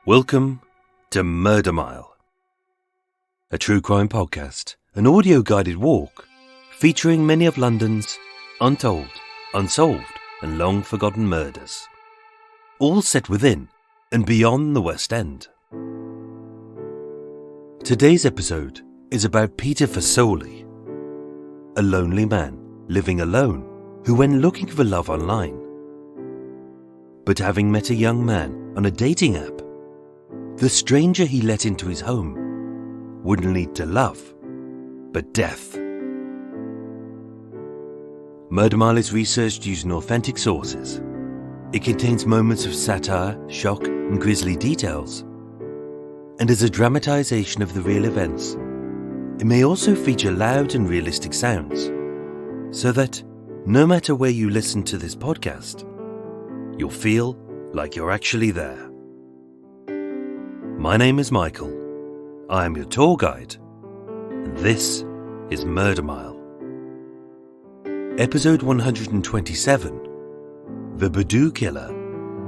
Welcome to Murder Mile, a true crime podcast, an audio-guided walk featuring many of London's untold, unsolved and long-forgotten murders, all set within and beyond the West End. Today's episode is about Peter Fasoli, a lonely man living alone who went looking for love online. But having met a young man on a dating app, the stranger he let into his home wouldn't lead to love, but death. Murder Mile is researched using authentic sources. It contains moments of satire, shock, and grisly details. And as a dramatization of the real events, it may also feature loud and realistic sounds, so that no matter where you listen to this podcast, you'll feel like you're actually there. My name is Michael. I am your tour guide, and this is Murder Mile. Episode 127, The Badoo Killer,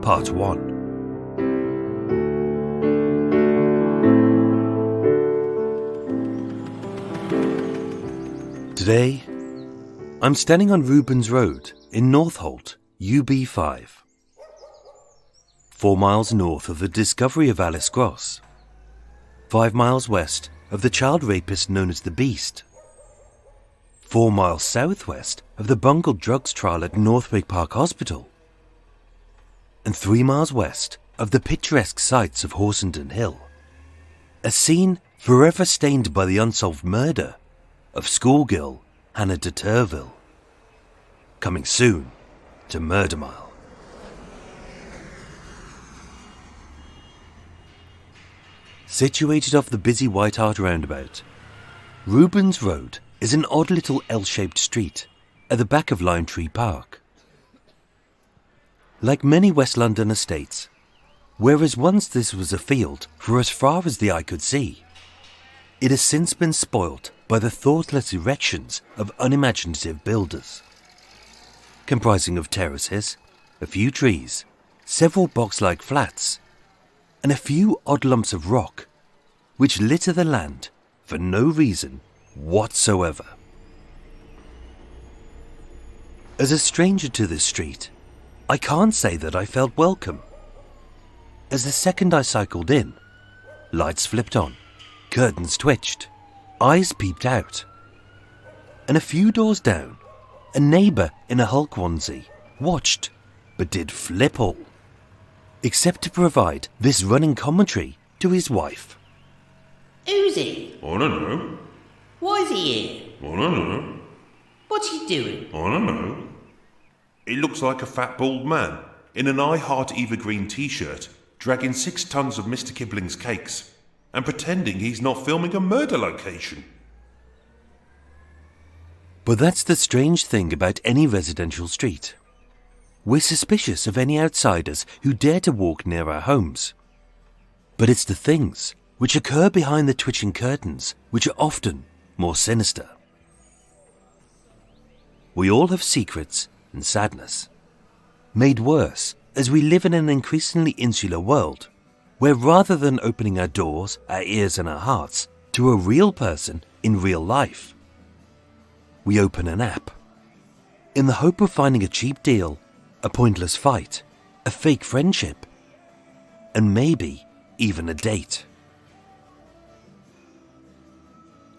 Part 1. Today, I'm standing on Rubens Road in Northolt, UB5. 4 miles north of the discovery of Alice Gross, 5 miles west of the child rapist known as the Beast, 4 miles southwest of the bungled drugs trial at Northwick Park Hospital, and 3 miles west of the picturesque sights of Horsenden Hill, a scene forever stained by the unsolved murder of schoolgirl Hannah de Turville. Coming soon to Murder Mile. Situated off the busy White Hart roundabout, Rubens Road is an odd little L-shaped street at the back of Lime Tree Park. Like many West London estates, whereas once this was a field for as far as the eye could see, it has since been spoilt by the thoughtless erections of unimaginative builders. Comprising of terraces, a few trees, several box-like flats, and a few odd lumps of rock, which litter the land for no reason whatsoever. As a stranger to this street, I can't say that I felt welcome. As the second I cycled in, lights flipped on, curtains twitched, eyes peeped out, and a few doors down, a neighbour in a Hulk onesie watched, but did flip all, except to provide this running commentary to his wife. Who's he? I don't know. Why is he here? I don't know. What's he doing? I don't know. He looks like a fat bald man in an I Heart Eva Green t-shirt, dragging 6 tons of Mr. Kipling's cakes and pretending he's not filming a murder location. But that's the strange thing about any residential street. We're suspicious of any outsiders who dare to walk near our homes. But it's the things which occur behind the twitching curtains which are often more sinister. We all have secrets and sadness, made worse as we live in an increasingly insular world, where rather than opening our doors, our ears and our hearts to a real person in real life, we open an app, in the hope of finding a cheap deal, a pointless fight, a fake friendship, and maybe even a date.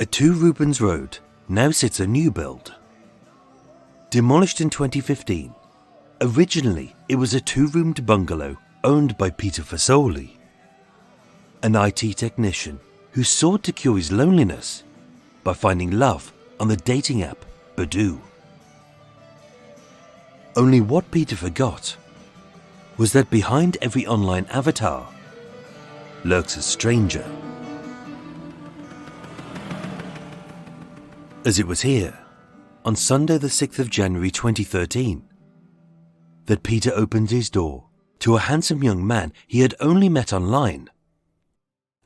At 2 Rubens Road now sits a new build. Demolished in 2015, originally it was a 2-roomed bungalow owned by Peter Fasoli, an IT technician who sought to cure his loneliness by finding love on the dating app Badoo. Only what Peter forgot was that behind every online avatar lurks a stranger. As it was here, on Sunday the 6th of January 2013, that Peter opened his door to a handsome young man he had only met online,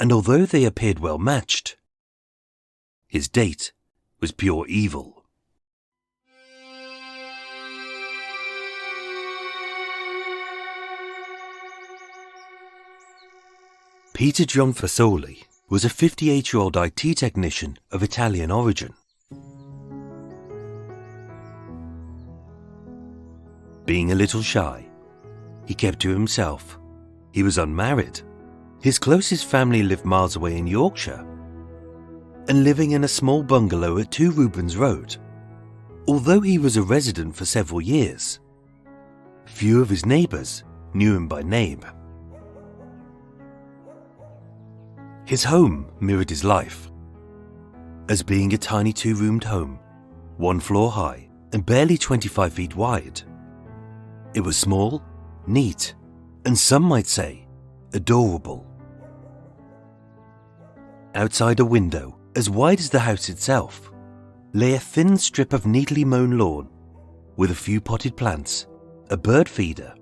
and although they appeared well matched, his date was pure evil. Peter Gianfrasoli was a 58-year-old IT technician of Italian origin. Being a little shy, he kept to himself. He was unmarried. His closest family lived miles away in Yorkshire and living in a small bungalow at 2 Rubens Road. Although he was a resident for several years, few of his neighbours knew him by name. His home mirrored his life, as being a tiny 2-roomed home, 1 floor high and barely 25 feet wide. It was small, neat, and some might say, adorable. Outside a window, as wide as the house itself, lay a thin strip of neatly mown lawn with a few potted plants, a bird feeder,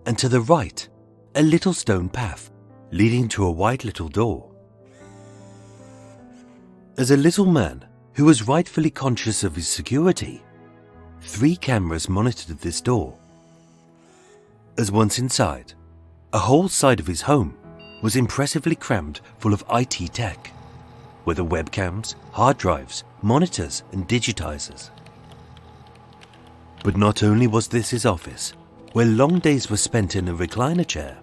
and to the right, a little stone path leading to a white little door. As a little man who was rightfully conscious of his security, 3 cameras monitored this door. As once inside, a whole side of his home was impressively crammed full of IT tech, whether webcams, hard drives, monitors and digitizers. But not only was this his office, where long days were spent in a recliner chair,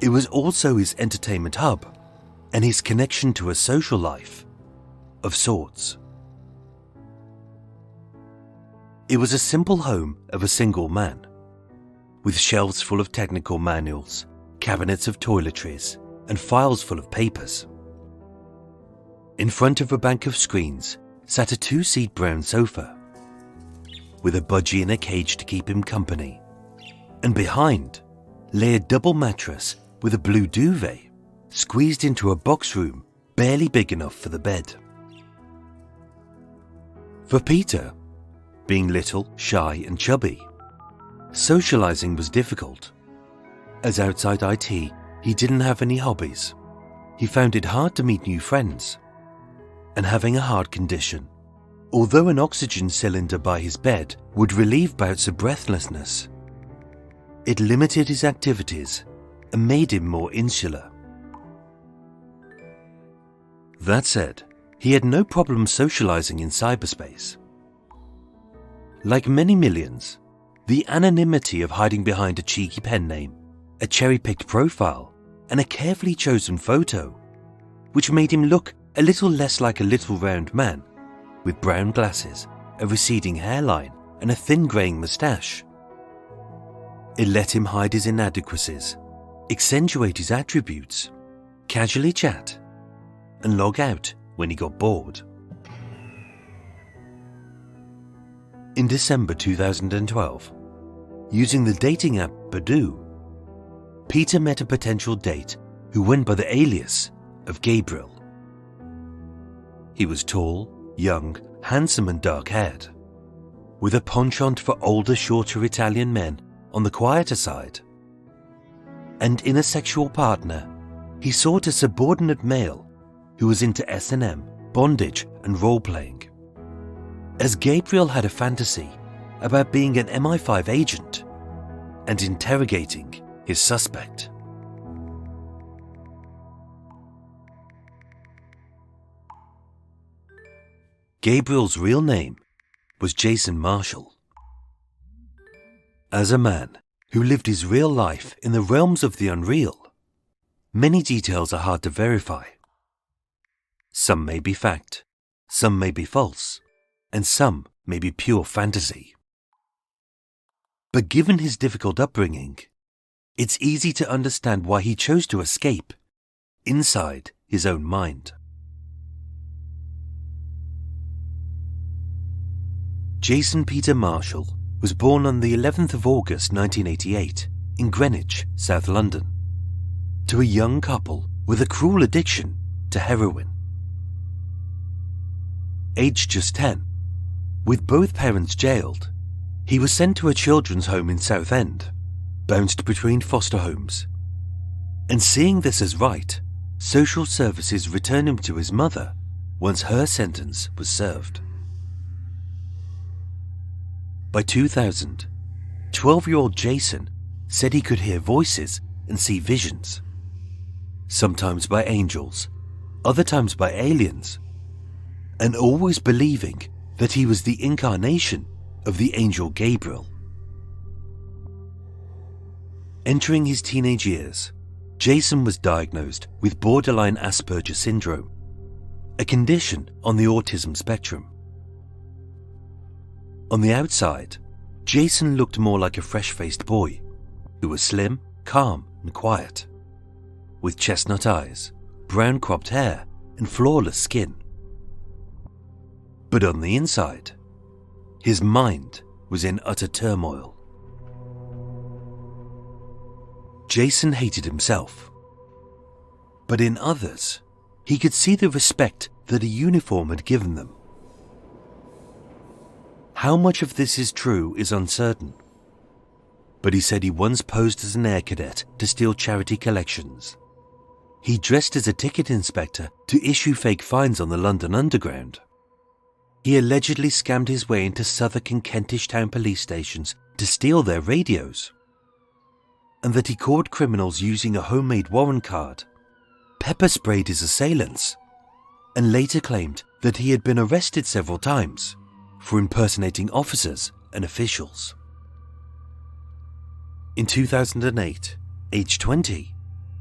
it was also his entertainment hub and his connection to a social life of sorts. It was a simple home of a single man, with shelves full of technical manuals, cabinets of toiletries, and files full of papers. In front of a bank of screens sat a 2-seat brown sofa, with a budgie in a cage to keep him company, and behind lay a double mattress with a blue duvet squeezed into a box room barely big enough for the bed. For Peter, being little, shy and chubby, socializing was difficult. As outside IT, he didn't have any hobbies. He found it hard to meet new friends. And having a heart condition, although an oxygen cylinder by his bed would relieve bouts of breathlessness, it limited his activities and made him more insular. That said, he had no problem socializing in cyberspace. Like many millions, the anonymity of hiding behind a cheeky pen name, a cherry-picked profile, and a carefully chosen photo, which made him look a little less like a little round man, with brown glasses, a receding hairline, and a thin greying moustache. It let him hide his inadequacies, accentuate his attributes, casually chat, and log out when he got bored. In December 2012, using the dating app Badoo, Peter met a potential date who went by the alias of Gabriel. He was tall, young, handsome and dark-haired, with a penchant for older, shorter Italian men on the quieter side. And in a sexual partner, he sought a subordinate male who was into S&M, bondage and role-playing. As Gabriel had a fantasy about being an MI5 agent and interrogating his suspect. Gabriel's real name was Jason Marshall. As a man who lived his real life in the realms of the unreal, many details are hard to verify. Some may be fact, some may be false, and some may be pure fantasy. But given his difficult upbringing, it's easy to understand why he chose to escape inside his own mind. Jason Peter Marshall was born on the 11th of August 1988 in Greenwich, South London, to a young couple with a cruel addiction to heroin. Aged just 10, with both parents jailed, he was sent to a children's home in Southend, bounced between foster homes. And seeing this as right, social services returned him to his mother once her sentence was served. By 2000, 12-year-old Jason said he could hear voices and see visions. sometimes by angels, other times by aliens, and always believing that he was the incarnation of the angel Gabriel. Entering his teenage years, Jason was diagnosed with borderline Asperger syndrome, a condition on the autism spectrum. On the outside, Jason looked more like a fresh-faced boy who was slim, calm, and quiet, with chestnut eyes, brown cropped hair, and flawless skin. But on the inside, his mind was in utter turmoil. Jason hated himself, but in others, he could see the respect that a uniform had given them. How much of this is true is uncertain, but he said he once posed as an air cadet to steal charity collections. He dressed as a ticket inspector to issue fake fines on the London Underground. He allegedly scammed his way into Southwark and Kentish town police stations to steal their radios, and that he caught criminals using a homemade warrant card, pepper sprayed his assailants, and later claimed that he had been arrested several times for impersonating officers and officials. In 2008, age 20,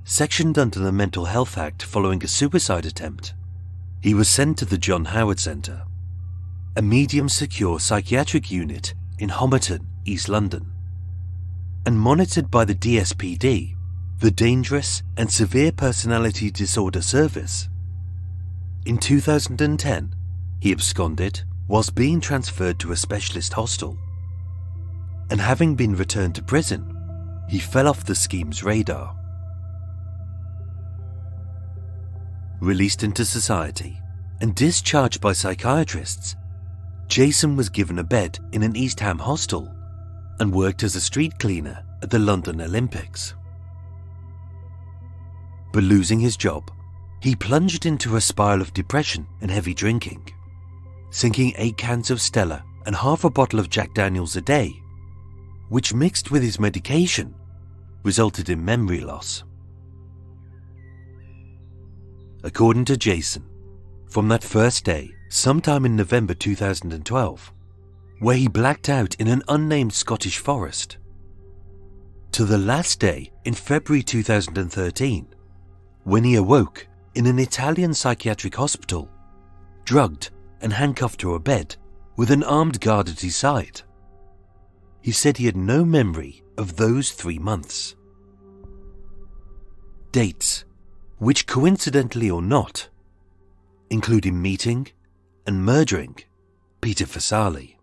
sectioned under the Mental Health Act following a suicide attempt, he was sent to the John Howard Centre, a medium-secure psychiatric unit in Homerton, East London, and monitored by the DSPD, the Dangerous and Severe Personality Disorder Service. In 2010, he absconded whilst being transferred to a specialist hostel, and having been returned to prison, he fell off the scheme's radar. Released into society and discharged by psychiatrists, Jason was given a bed in an East Ham hostel and worked as a street cleaner at the London Olympics. But losing his job, he plunged into a spiral of depression and heavy drinking, sinking 8 cans of Stella and half a bottle of Jack Daniels a day, which mixed with his medication resulted in memory loss. According to Jason, from that first day, sometime in November 2012, where he blacked out in an unnamed Scottish forest, to the last day in February 2013, when he awoke in an Italian psychiatric hospital, drugged and handcuffed to a bed with an armed guard at his side. He said he had no memory of those 3 months. Dates, which coincidentally or not, include him meeting and murdering Peter Fasoli.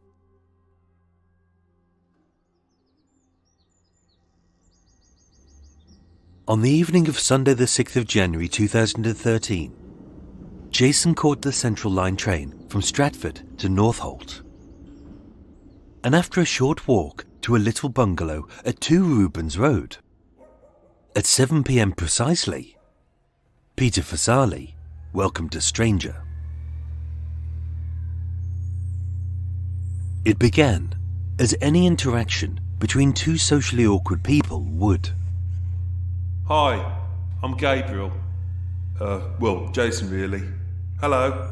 On the evening of Sunday the 6th of January 2013, Jason caught the Central Line train from Stratford to Northolt. And after a short walk to a little bungalow at 2 Rubens Road, at 7 p.m. precisely, Peter Fasoli welcomed a stranger. It began as any interaction between 2 socially awkward people would. Hi, I'm Gabriel. Well, Jason really. Hello.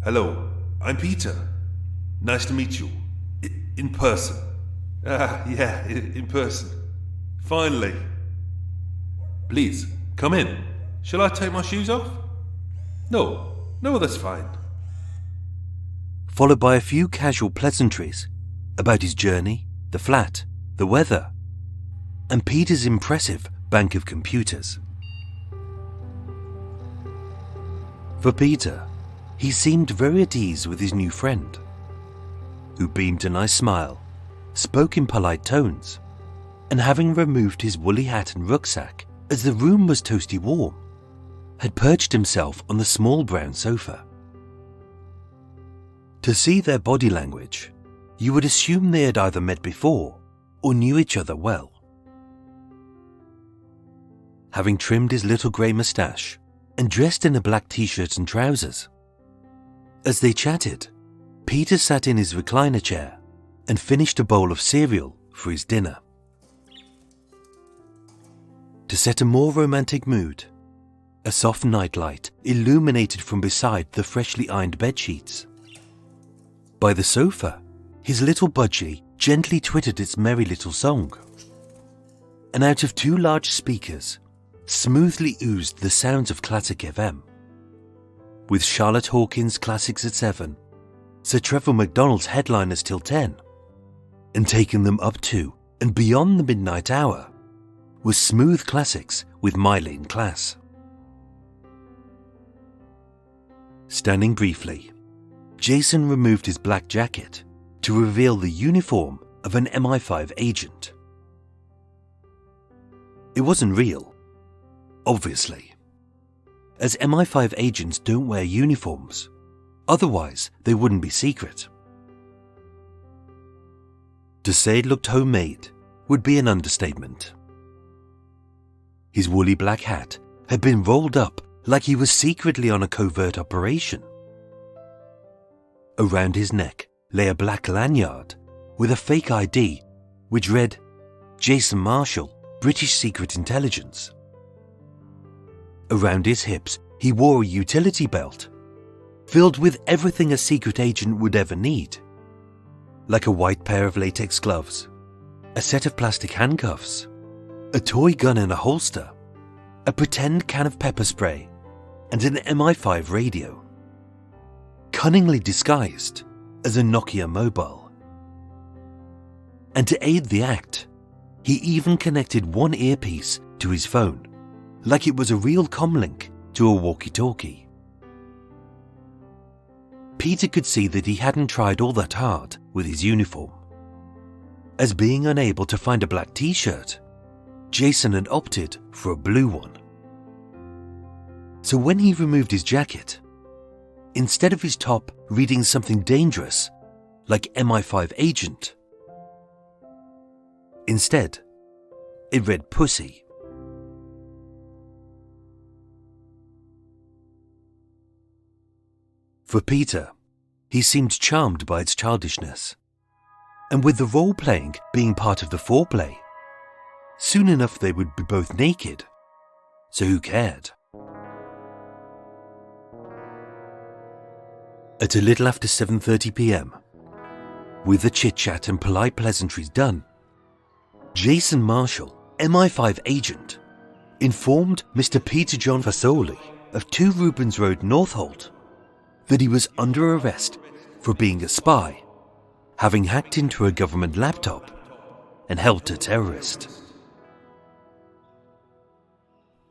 Hello, I'm Peter. Nice to meet you. In person. Yeah, in person. Finally. Please, come in. Shall I take my shoes off? No, that's fine. Followed by a few casual pleasantries about his journey, the flat, the weather, and Peter's impressive bank of computers. For Peter, he seemed very at ease with his new friend, who beamed a nice smile, spoke in polite tones, and having removed his woolly hat and rucksack as the room was toasty warm, had perched himself on the small brown sofa. To see their body language, you would assume they had either met before or knew each other well. Having trimmed his little grey moustache and dressed in a black t-shirt and trousers, as they chatted, Peter sat in his recliner chair and finished a bowl of cereal for his dinner. To set a more romantic mood, A soft nightlight illuminated from beside the freshly ironed bedsheets. By the sofa, his little budgie gently twittered its merry little song. And out of two large speakers, smoothly oozed the sounds of Classic FM. With Charlotte Hawkins' classics at 7, Sir Trevor MacDonald's headliners till 10, and taking them up to and beyond the midnight hour was smooth classics with Miley in class. Standing briefly, Jason removed his black jacket to reveal the uniform of an MI5 agent. It wasn't real, obviously, as MI5 agents don't wear uniforms, otherwise they wouldn't be secret. To say it looked homemade would be an understatement. His woolly black hat had been rolled up like he was secretly on a covert operation. Around his neck lay a black lanyard with a fake ID which read, Jason Marshall, British Secret Intelligence. Around his hips he wore a utility belt filled with everything a secret agent would ever need, like a white pair of latex gloves, a set of plastic handcuffs, a toy gun in a holster, a pretend can of pepper spray, and an MI5 radio, cunningly disguised as a Nokia mobile. And to aid the act, he even connected one earpiece to his phone, like it was a real comlink to a walkie-talkie. Peter could see that he hadn't tried all that hard with his uniform, as being unable to find a black t-shirt, Jason had opted for a blue one. So when he removed his jacket, instead of his top reading something dangerous like MI5 agent, instead it read pussy. For Peter, he seemed charmed by its childishness, and with the role-playing being part of the foreplay, soon enough they would be both naked, so who cared? At a little after 7:30 p.m, with the chit-chat and polite pleasantries done, Jason Marshall, MI5 agent, informed Mr. Peter Gianfrasoli of 2 Rubens Road, Northolt, that he was under arrest for being a spy, having hacked into a government laptop and helped a terrorist.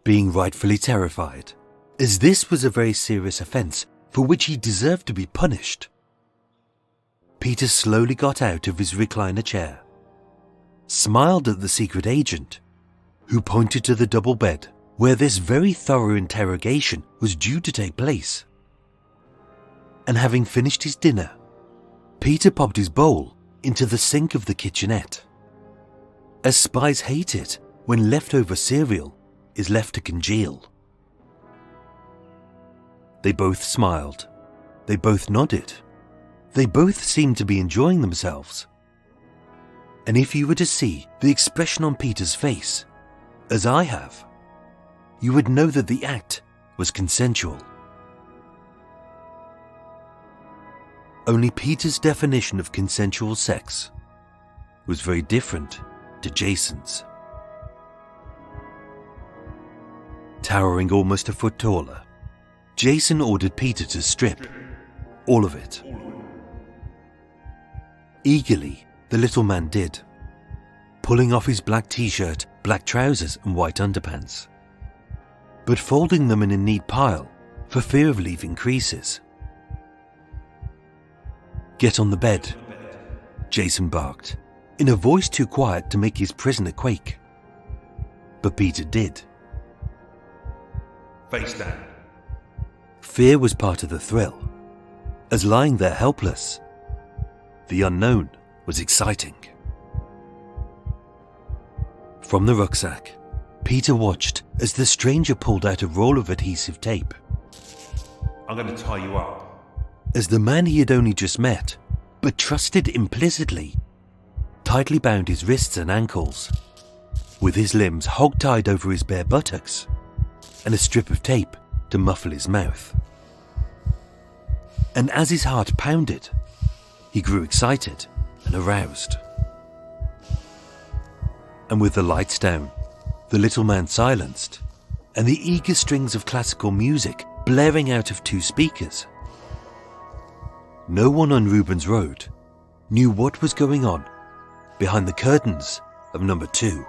Being rightfully terrified, as this was a very serious offence for which he deserved to be punished, Peter slowly got out of his recliner chair, smiled at the secret agent, who pointed to the double bed where this very thorough interrogation was due to take place, and having finished his dinner, Peter popped his bowl into the sink of the kitchenette, as spies hate it when leftover cereal is left to congeal. They both smiled, they both nodded, they both seemed to be enjoying themselves. And if you were to see the expression on Peter's face, as I have, you would know that the act was consensual. Only Peter's definition of consensual sex was very different to Jason's. Towering almost a foot taller, Jason ordered Peter to strip, all of it. Eagerly, the little man did, pulling off his black t-shirt, black trousers and white underpants, but folding them in a neat pile for fear of leaving creases. "Get on the bed," Jason barked, in a voice too quiet to make his prisoner quake. But Peter did. Face down. Fear was part of the thrill, as lying there helpless, the unknown was exciting. From the rucksack, Peter watched as the stranger pulled out a roll of adhesive tape. "I'm going to tie you up." As the man he had only just met, but trusted implicitly, tightly bound his wrists and ankles, with his limbs hog-tied over his bare buttocks, and a strip of tape to muffle his mouth. And as his heart pounded, he grew excited and aroused. And with the lights down, the little man silenced, and the eager strings of classical music blaring out of 2 speakers, no one on Rubens Road knew what was going on behind the curtains of number 2.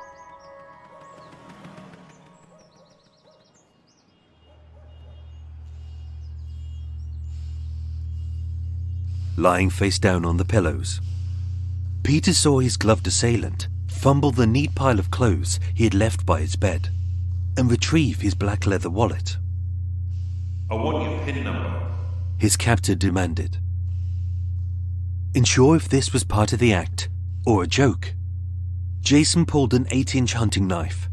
Lying face down on the pillows, Peter saw his gloved assailant fumble the neat pile of clothes he had left by his bed and retrieve his black leather wallet. I want your PIN number, his captor demanded. Unsure if this was part of the act or a joke, Jason pulled an 8-inch hunting knife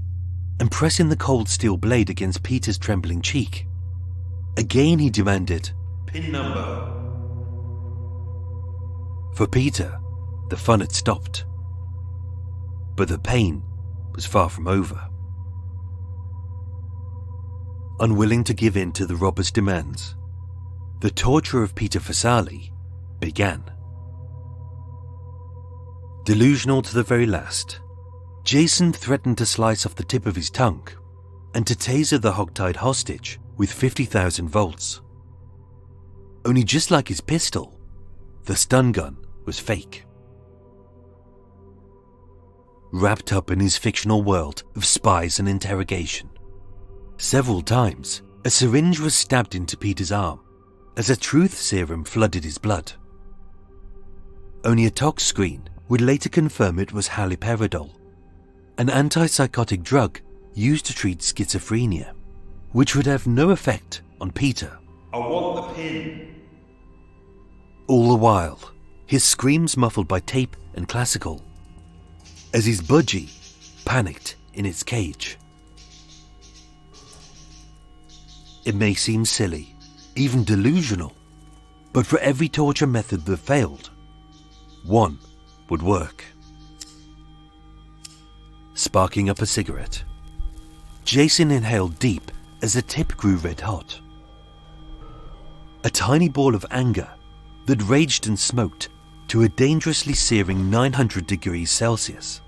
and pressing the cold steel blade against Peter's trembling cheek. Again he demanded, PIN number. For Peter, the fun had stopped. But the pain was far from over. Unwilling to give in to the robber's demands, the torture of Peter Fasoli began. Delusional to the very last, Jason threatened to slice off the tip of his tongue and to taser the hog-tied hostage with 50,000 volts. Only just like his pistol, the stun gun was fake. Wrapped up in his fictional world of spies and interrogation, several times a syringe was stabbed into Peter's arm as a truth serum flooded his blood. Only a tox screen would later confirm it was haloperidol, an antipsychotic drug used to treat schizophrenia, which would have no effect on Peter. I want the PIN. All the while, his screams muffled by tape and classical, as his budgie panicked in its cage. It may seem silly, even delusional, but for every torture method that failed, one would work. Sparking up a cigarette, Jason inhaled deep as the tip grew red hot. A tiny ball of anger that raged and smoked to a dangerously searing 900 degrees Celsius.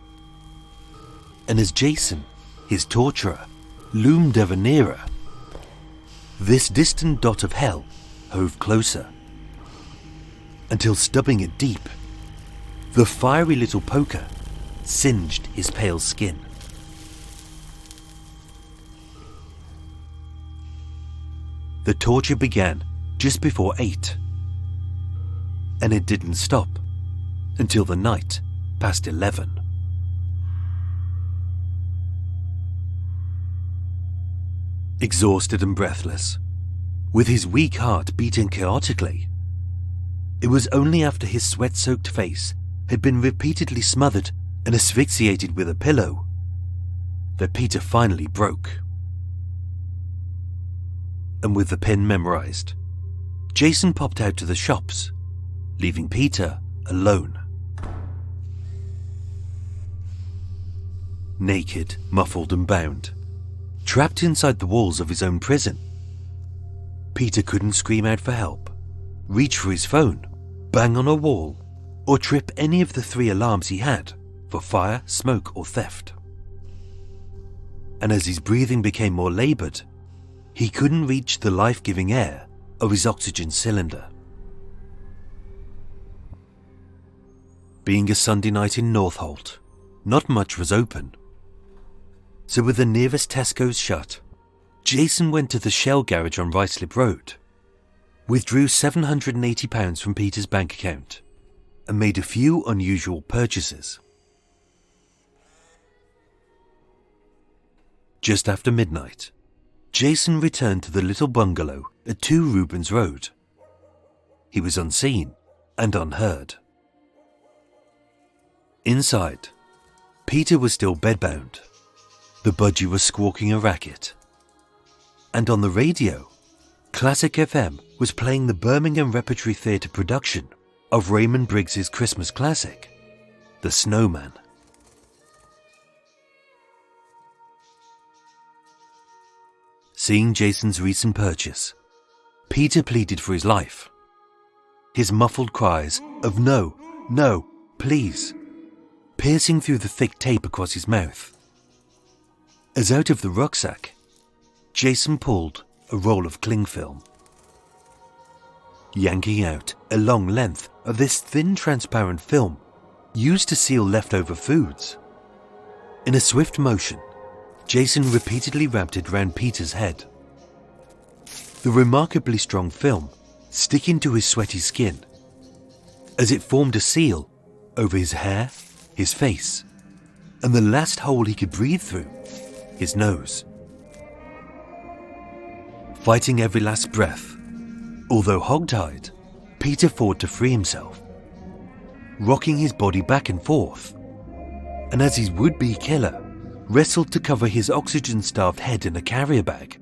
And as Jason, his torturer, loomed ever nearer, this distant dot of hell hove closer, until stubbing it deep, the fiery little poker singed his pale skin. The torture began just before 8, and it didn't stop until the night past 11. Exhausted and breathless, with his weak heart beating chaotically, it was only after his sweat-soaked face had been repeatedly smothered and asphyxiated with a pillow that Peter finally broke. And with the PIN memorized, Jason popped out to the shops, leaving Peter alone. Naked, muffled and bound, trapped inside the walls of his own prison, Peter couldn't scream out for help, reach for his phone, bang on a wall, or trip any of the 3 alarms he had for fire, smoke or theft. And as his breathing became more laboured, he couldn't reach the life-giving air of his oxygen cylinder. Being a Sunday night in Northolt, not much was open. So with the nearest Tesco's shut, Jason went to the Shell garage on Ruislip Road, withdrew £780 from Peter's bank account, and made a few unusual purchases. Just after midnight, Jason returned to the little bungalow at 2 Rubens Road. He was unseen and unheard. Inside, Peter was still bedbound. The budgie was squawking a racket. And on the radio, Classic FM was playing the Birmingham Repertory Theatre production of Raymond Briggs's Christmas classic, The Snowman. Seeing Jason's recent purchase, Peter pleaded for his life. His muffled cries of "No, no, please," piercing through the thick tape across his mouth. As out of the rucksack, Jason pulled a roll of cling film. Yanking out a long length of this thin transparent film used to seal leftover foods. In a swift motion, Jason repeatedly wrapped it round Peter's head. The remarkably strong film sticking to his sweaty skin as it formed a seal over his hair, his face, and the last hole he could breathe through, his nose. Fighting every last breath, although hogtied, Peter fought to free himself, rocking his body back and forth, and as his would-be killer wrestled to cover his oxygen-starved head in a carrier bag,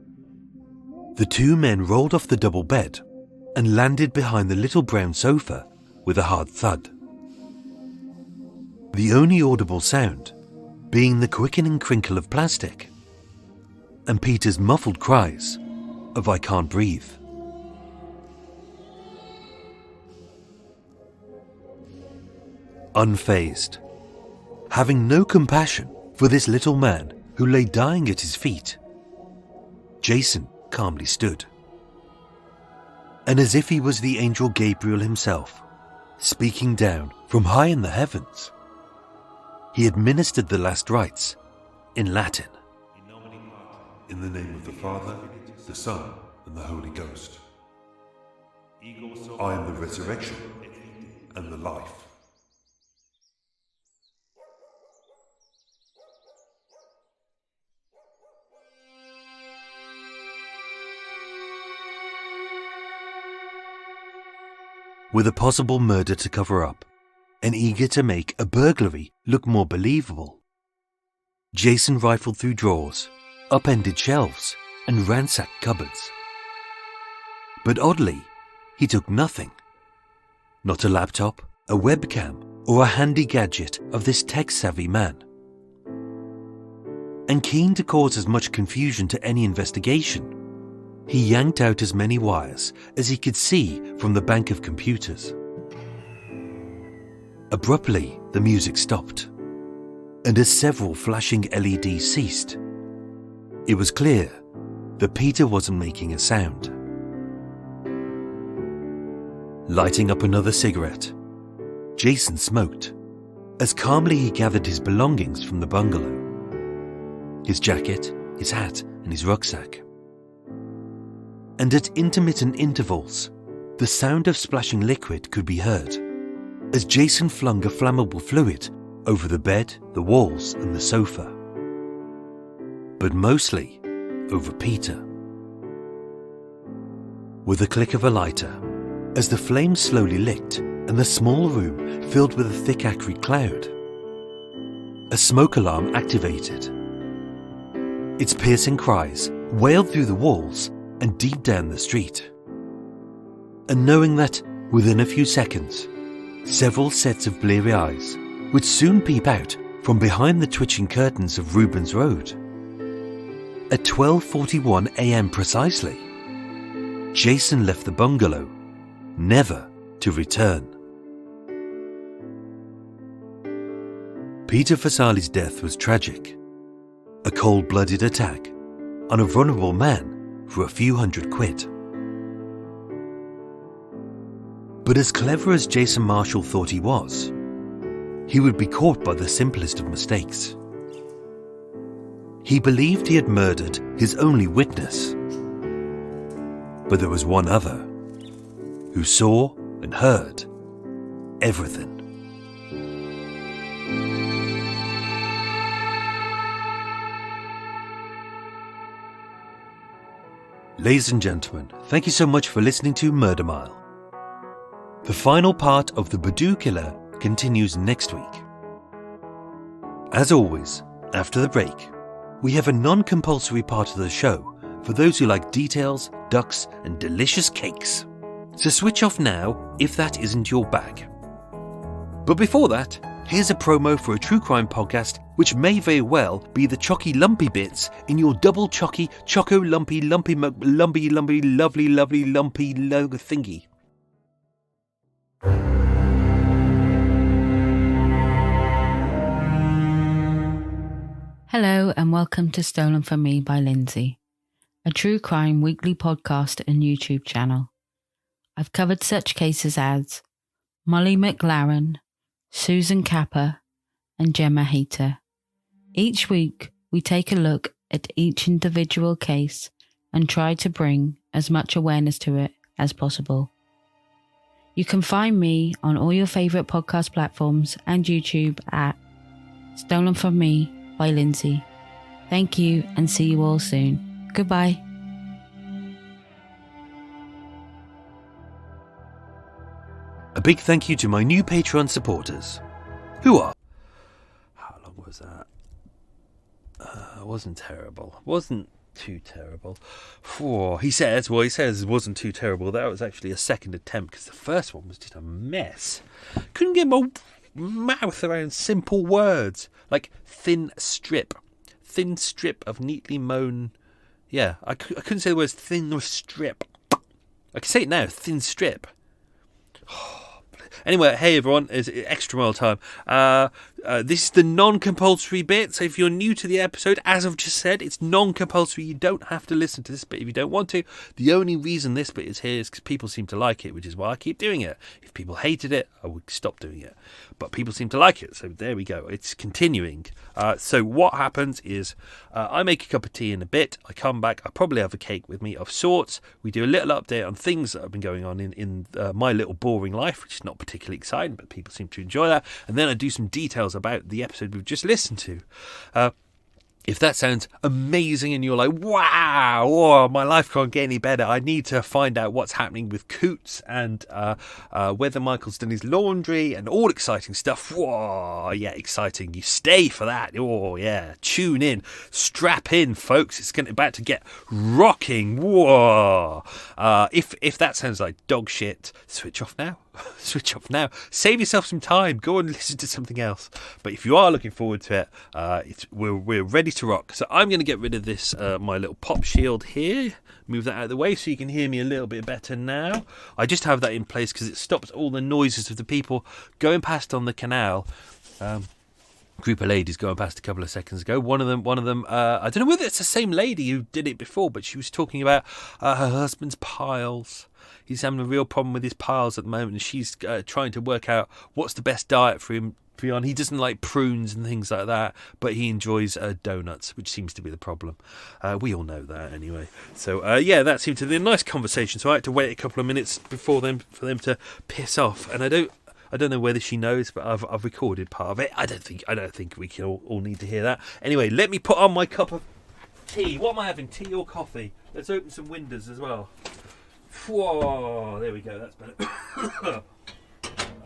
the two men rolled off the double bed and landed behind the little brown sofa with a hard thud. The only audible sound being the quickening crinkle of plastic and Peter's muffled cries of "I can't breathe." Unfazed, having no compassion for this little man who lay dying at his feet, Jason calmly stood. And as if he was the angel Gabriel himself, speaking down from high in the heavens, he administered the last rites in Latin. In the name of the Father, the Son, and the Holy Ghost. I am the resurrection and the life. With a possible murder to cover up, and eager to make a burglary look more believable, Jason rifled through drawers, upended shelves, and ransacked cupboards. But oddly, he took nothing. Not a laptop, a webcam, or a handy gadget of this tech-savvy man. And keen to cause as much confusion to any investigation, he yanked out as many wires as he could see from the bank of computers. Abruptly, the music stopped, and as several flashing LEDs ceased, it was clear that Peter wasn't making a sound. Lighting up another cigarette, Jason smoked, as calmly he gathered his belongings from the bungalow. His jacket, his hat, and his rucksack. And at intermittent intervals, the sound of splashing liquid could be heard, as Jason flung a flammable fluid over the bed, the walls, and the sofa. But mostly over Peter. With a click of a lighter, as the flames slowly licked and the small room filled with a thick acrid cloud, a smoke alarm activated. Its piercing cries wailed through the walls and deep down the street. And knowing that, within a few seconds, several sets of bleary eyes would soon peep out from behind the twitching curtains of Rubens Road. At 12:41 a.m. precisely, Jason left the bungalow, never to return. Peter Fasoli's death was tragic. A cold-blooded attack on a vulnerable man for a few £100. But as clever as Jason Marshall thought he was, he would be caught by the simplest of mistakes. He believed he had murdered his only witness. But there was one other who saw and heard everything. Ladies and gentlemen, thank you so much for listening to Murder Mile. The final part of the Badoo Killer continues next week. As always, after the break, we have a non-compulsory part of the show for those who like details, ducks, and delicious cakes. So switch off now if that isn't your bag. But before that, Here's a promo for a true crime podcast, which may very well be the chocky lumpy bits in your double chocky, choco lumpy, lumpy, lumpy, lovely, lumpy thingy. Hello and welcome to Stolen From Me by Lindsay, a true crime weekly podcast and YouTube channel. I've covered such cases as Molly McLaren, Susan Capper, and Gemma Hayter. Each week, we take a look at each individual case and try to bring as much awareness to it as possible. You can find me on all your favourite podcast platforms and YouTube at Stolen From Me by Lindsay. Thank you and see you all soon. Goodbye. A big thank you to my new Patreon supporters, who are... How long was that? It wasn't terrible. Wasn't too terrible. He says it wasn't too terrible. That was actually a second attempt, because the first one was just a mess. Couldn't get my mouth around simple words, like thin strip of neatly mown... Yeah, I couldn't say the words thin or strip. I can say it now, thin strip. Anyway, hey everyone, it's extra mile time. This is the non-compulsory bit, so if you're new to the episode, as I've just said, it's non-compulsory. You don't have to listen to this bit if you don't want to. The only reason this bit is here is because people seem to like it, which is why I keep doing it. If people hated it, I would stop doing it. But people seem to like it, so there we go. It's continuing. So what happens is I make a cup of tea in a bit. I come back. I probably have a cake with me of sorts. We do a little update on things that have been going on in my little boring life, which is not particularly exciting, but people seem to enjoy that. And then I do some details about the episode we've just listened to. If that sounds amazing and you're like, wow, oh, my life can't get any better, I need to find out what's happening with Coots and whether Michael's done his laundry and all exciting stuff. Whoa, yeah, exciting. You stay for that. Oh, yeah. Tune in. Strap in, folks. It's about to get rocking. Whoa. If that sounds like dog shit, switch off now. Switch off now. Save yourself some time. Go and listen to something else. But if you are looking forward to it, we're ready to rock. So I'm going to get rid of this my little pop shield here. Move that out of the way so you can hear me a little bit better now. I just have that in place because it stops all the noises of the people going past on the canal. Group of ladies going past a couple of seconds ago. One of them. I don't know whether it's the same lady who did it before, but she was talking about her husband's piles. He's having a real problem with his piles at the moment, and she's trying to work out what's the best diet for him to be on. He doesn't like prunes and things like that, but he enjoys donuts, which seems to be the problem. We all know that anyway. So yeah, that seemed to be a nice conversation. So I had to wait a couple of minutes for them to piss off, and I don't know whether she knows, but I've recorded part of it. I don't think we can all need to hear that. Anyway, let me put on my cup of tea. What am I having? Tea or coffee? Let's open some windows as well. Whoa, there we go. That's better.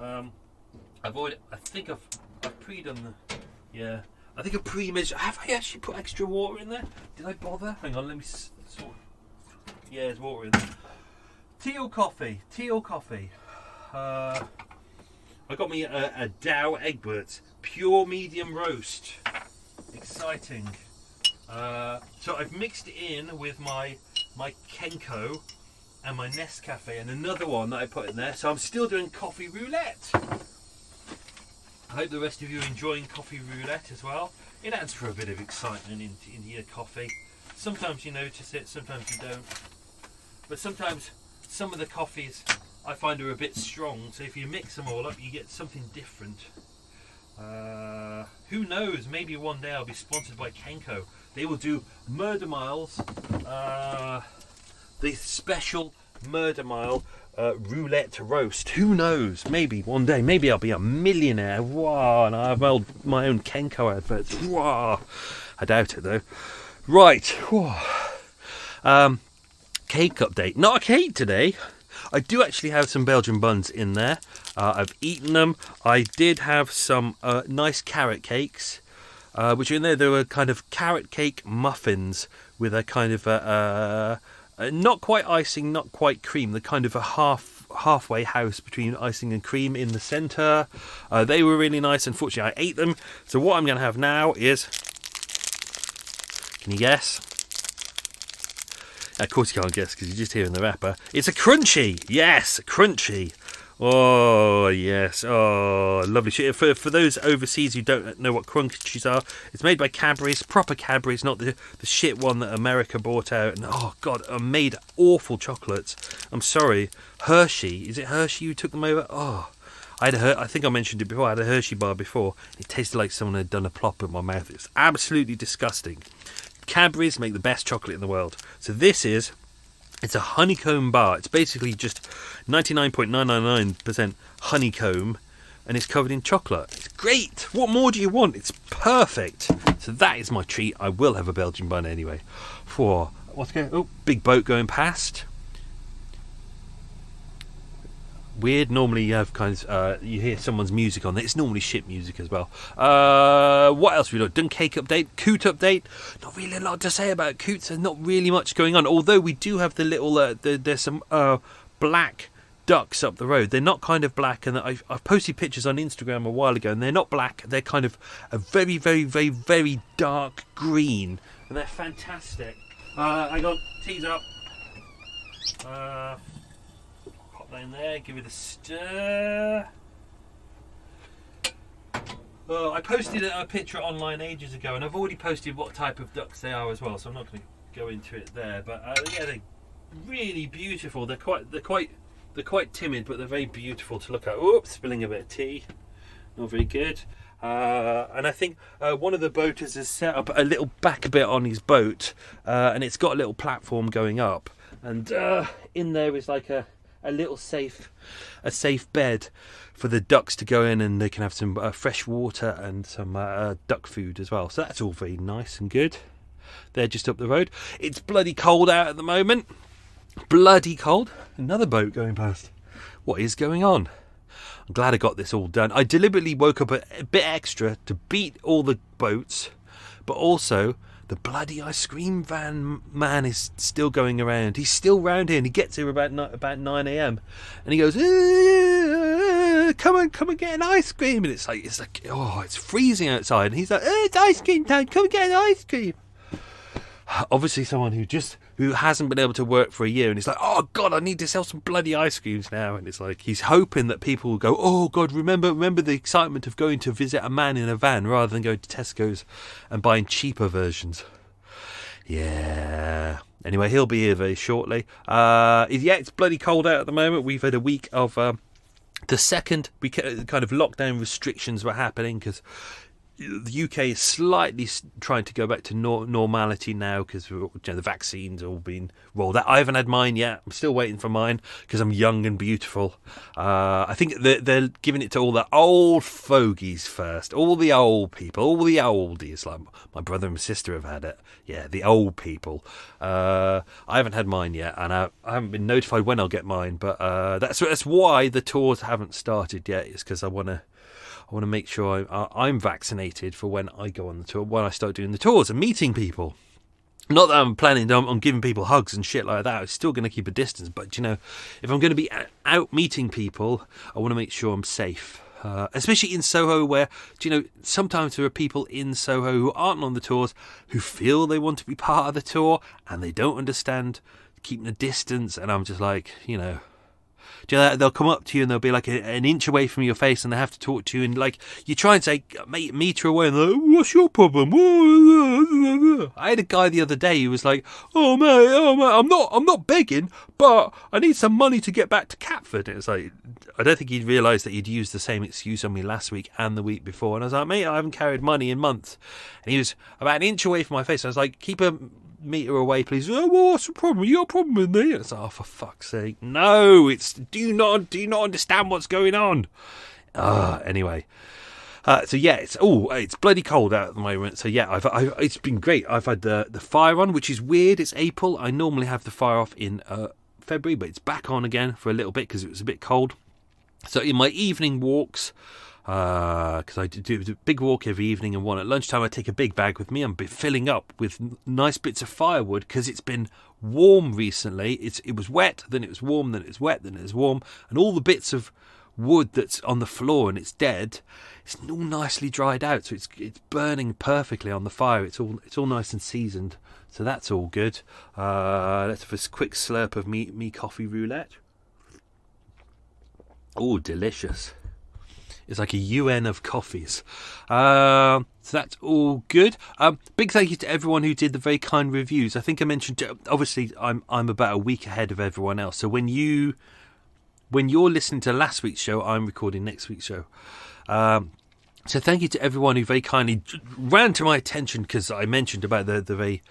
I think I've pre-done the. Yeah, I think I've pre-measured. Have I actually put extra water in there? Did I bother? Hang on, let me sort. Yeah, there's water in there. Tea or coffee? Tea or coffee? I got me a Dow Egberts pure medium roast. Exciting. So I've mixed it in with my Kenko and my Nescafe and another one that I put in there. So I'm still doing coffee roulette. I hope the rest of you are enjoying coffee roulette as well. It adds for a bit of excitement into your coffee. Sometimes you notice it, sometimes you don't. But sometimes some of the coffees I find are a bit strong, so if you mix them all up you get something different. Who knows, maybe one day I'll be sponsored by Kenko. They will do Murder Miles, the special Murder Mile roulette roast. Who knows, maybe one day, maybe I'll be a millionaire. Wow, and I have my own Kenko adverts. Wow, I doubt it though. Right, cake update. Not a cake today. I do actually have some Belgian buns in there. I've eaten them. I did have some nice carrot cakes, which are in there. There were kind of carrot cake muffins with a kind of not quite icing, not quite cream. The kind of a half halfway house between icing and cream in the centre. They were really nice. Unfortunately, I ate them. So what I'm going to have now is... Can you guess? Of course you can't guess because you're just hearing the wrapper. It's a crunchy. Yes, a crunchy. Oh, yes. Oh, lovely shit. For those overseas who don't know what crunchies are, it's made by Cadbury's, proper Cadbury's, not the shit one that America bought out. And, oh, God, made awful chocolates. I'm sorry. Hershey. Is it Hershey who took them over? Oh, I think I mentioned it before. I had a Hershey bar before. It tasted like someone had done a plop in my mouth. It's absolutely disgusting. Cadbury's make the best chocolate in the world. So it's a honeycomb bar. It's basically just 99.999% honeycomb, and it's covered in chocolate. It's great. What more do you want? It's perfect. So that is my treat. I will have a Belgian bun anyway. What's going? Oh, big boat going past. Weird. Normally you have you hear someone's music on there. It's normally shit music as well. What else have we got? Done cake update, coot update. Not really a lot to say about coots. There's not really much going on. Although we do have the little there's some black ducks up the road. They're not kind of black, and I've posted pictures on Instagram a while ago, and they're not black. They're kind of a very, very, very, very dark green, and they're fantastic. I got tease up. In there, give it a stir. Well, I posted a picture online ages ago, and I've already posted what type of ducks they are as well, so I'm not going to go into it there. But yeah, they're really beautiful. They're quite timid, but they're very beautiful to look at. Oops, spilling a bit of tea. Not very good. And I think one of the boaters has set up a little back a bit on his boat, and it's got a little platform going up, and in there is like a safe bed for the ducks to go in, and they can have some fresh water and some duck food as well. So that's all very nice and good. They're just up the road. It's bloody cold out at the moment. Bloody cold. Another boat going past. What is going on? I'm glad I got this all done. I deliberately woke up a bit extra to beat all the boats, but also the bloody ice cream van man is still going around. He's still round here, and he gets here about 9 a.m. and he goes, come and get an ice cream. And it's like, oh, it's freezing outside, and he's like, it's ice cream time, come and get an ice cream. Obviously someone who hasn't been able to work for a year, and he's like, oh God, I need to sell some bloody ice creams now. And it's like he's hoping that people will go, oh God, remember the excitement of going to visit a man in a van rather than going to Tesco's and buying cheaper versions. Yeah. Anyway, he'll be here very shortly. Yeah, it's bloody cold out at the moment. We've had a week of the second kind of lockdown restrictions were happening because the UK is slightly trying to go back to normality now because the vaccines all been rolled out. I haven't had mine yet. I'm still waiting for mine because I'm young and beautiful. I think they're giving it to all the old fogies first. All the old people, all the oldies. Like my brother and my sister have had it. Yeah, the old people. I haven't had mine yet, and I haven't been notified when I'll get mine. But that's why the tours haven't started yet. It's because I want to make sure I'm vaccinated for when I go on the tour, when I start doing the tours and meeting people. Not that I'm planning on giving people hugs and shit like that. I'm still going to keep a distance. But, if I'm going to be out meeting people, I want to make sure I'm safe. Especially in Soho where, sometimes there are people in Soho who aren't on the tours who feel they want to be part of the tour and they don't understand keeping a distance. And I'm just like, they'll come up to you and they'll be like an inch away from your face and they have to talk to you, and like you try and say meter away and they're like, what's your problem? I had a guy the other day who was like, oh mate, I'm not begging, but I need some money to get back to Catford. It was like, I don't think he'd realised that he'd used the same excuse on me last week and the week before, and I was like, mate, I haven't carried money in months. And he was about an inch away from my face. I was like, keep a meter away, please. Oh, well, what's the problem? You got a problem with me? It's like, oh, for fuck's sake, no! It's do you not understand what's going on? Anyway, so yeah, it's bloody cold out at the moment. So yeah, it's been great. I've had the fire on, which is weird. It's April. I normally have the fire off in February, but it's back on again for a little bit because it was a bit cold. So in my evening walks, because I do a big walk every evening, and one at lunchtime I take a big bag with me. I'm filling up with nice bits of firewood because it's been warm recently. It was wet, then it was warm, then it was wet, then it was warm, and all the bits of wood that's on the floor and it's dead, it's all nicely dried out, so it's burning perfectly on the fire. It's all nice and seasoned, so that's all good. Let's have a quick slurp of me coffee roulette. Oh, delicious. It's like a UN of coffees. So that's all good. Big thank you to everyone who did the very kind reviews. I think I mentioned, obviously I'm about a week ahead of everyone else, so when you're listening to last week's show, I'm recording next week's show. So thank you to everyone who very kindly ran to my attention, because I mentioned about the very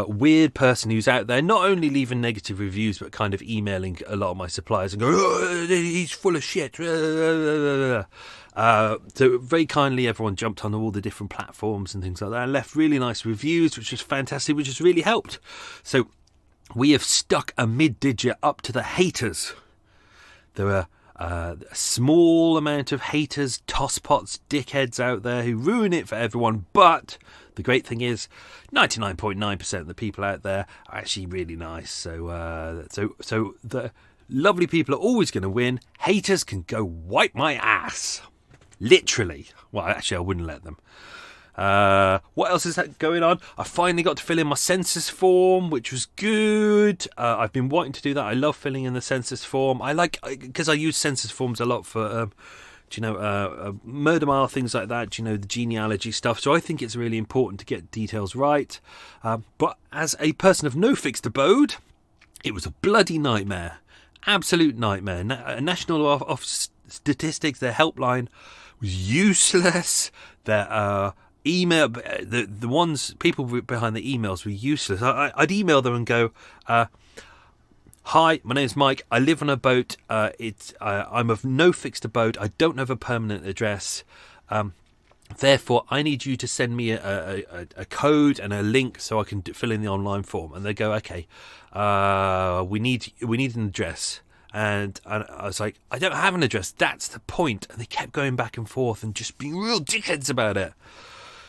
weird person who's out there, not only leaving negative reviews, but kind of emailing a lot of my suppliers and going, oh, he's full of shit. So very kindly, everyone jumped on all the different platforms and things like that and left really nice reviews, which was fantastic, which has really helped. So we have stuck a mid-digit up to the haters. There are a small amount of haters, tosspots, dickheads out there who ruin it for everyone, but the great thing is 99.9% of the people out there are actually really nice. So the lovely people are always going to win. Haters can go wipe my ass. Literally. Well, actually, I wouldn't let them. What else is that going on? I finally got to fill in my census form, which was good. I've been wanting to do that. I love filling in the census form. Because I use census forms a lot for murder mile, things like that, the genealogy stuff. So I think it's really important to get details right. But as a person of no fixed abode, it was a bloody nightmare. Absolute nightmare. National Office Statistics, their helpline was useless. Their email, the ones, people behind the emails were useless. I'd email them and go, hi, my name's Mike. I live on a boat. I'm of no fixed abode. I don't have a permanent address. Therefore, I need you to send me a code and a link so I can fill in the online form. And they go, okay, we need an address. And I was like, I don't have an address. That's the point. And they kept going back and forth and just being real dickheads about it.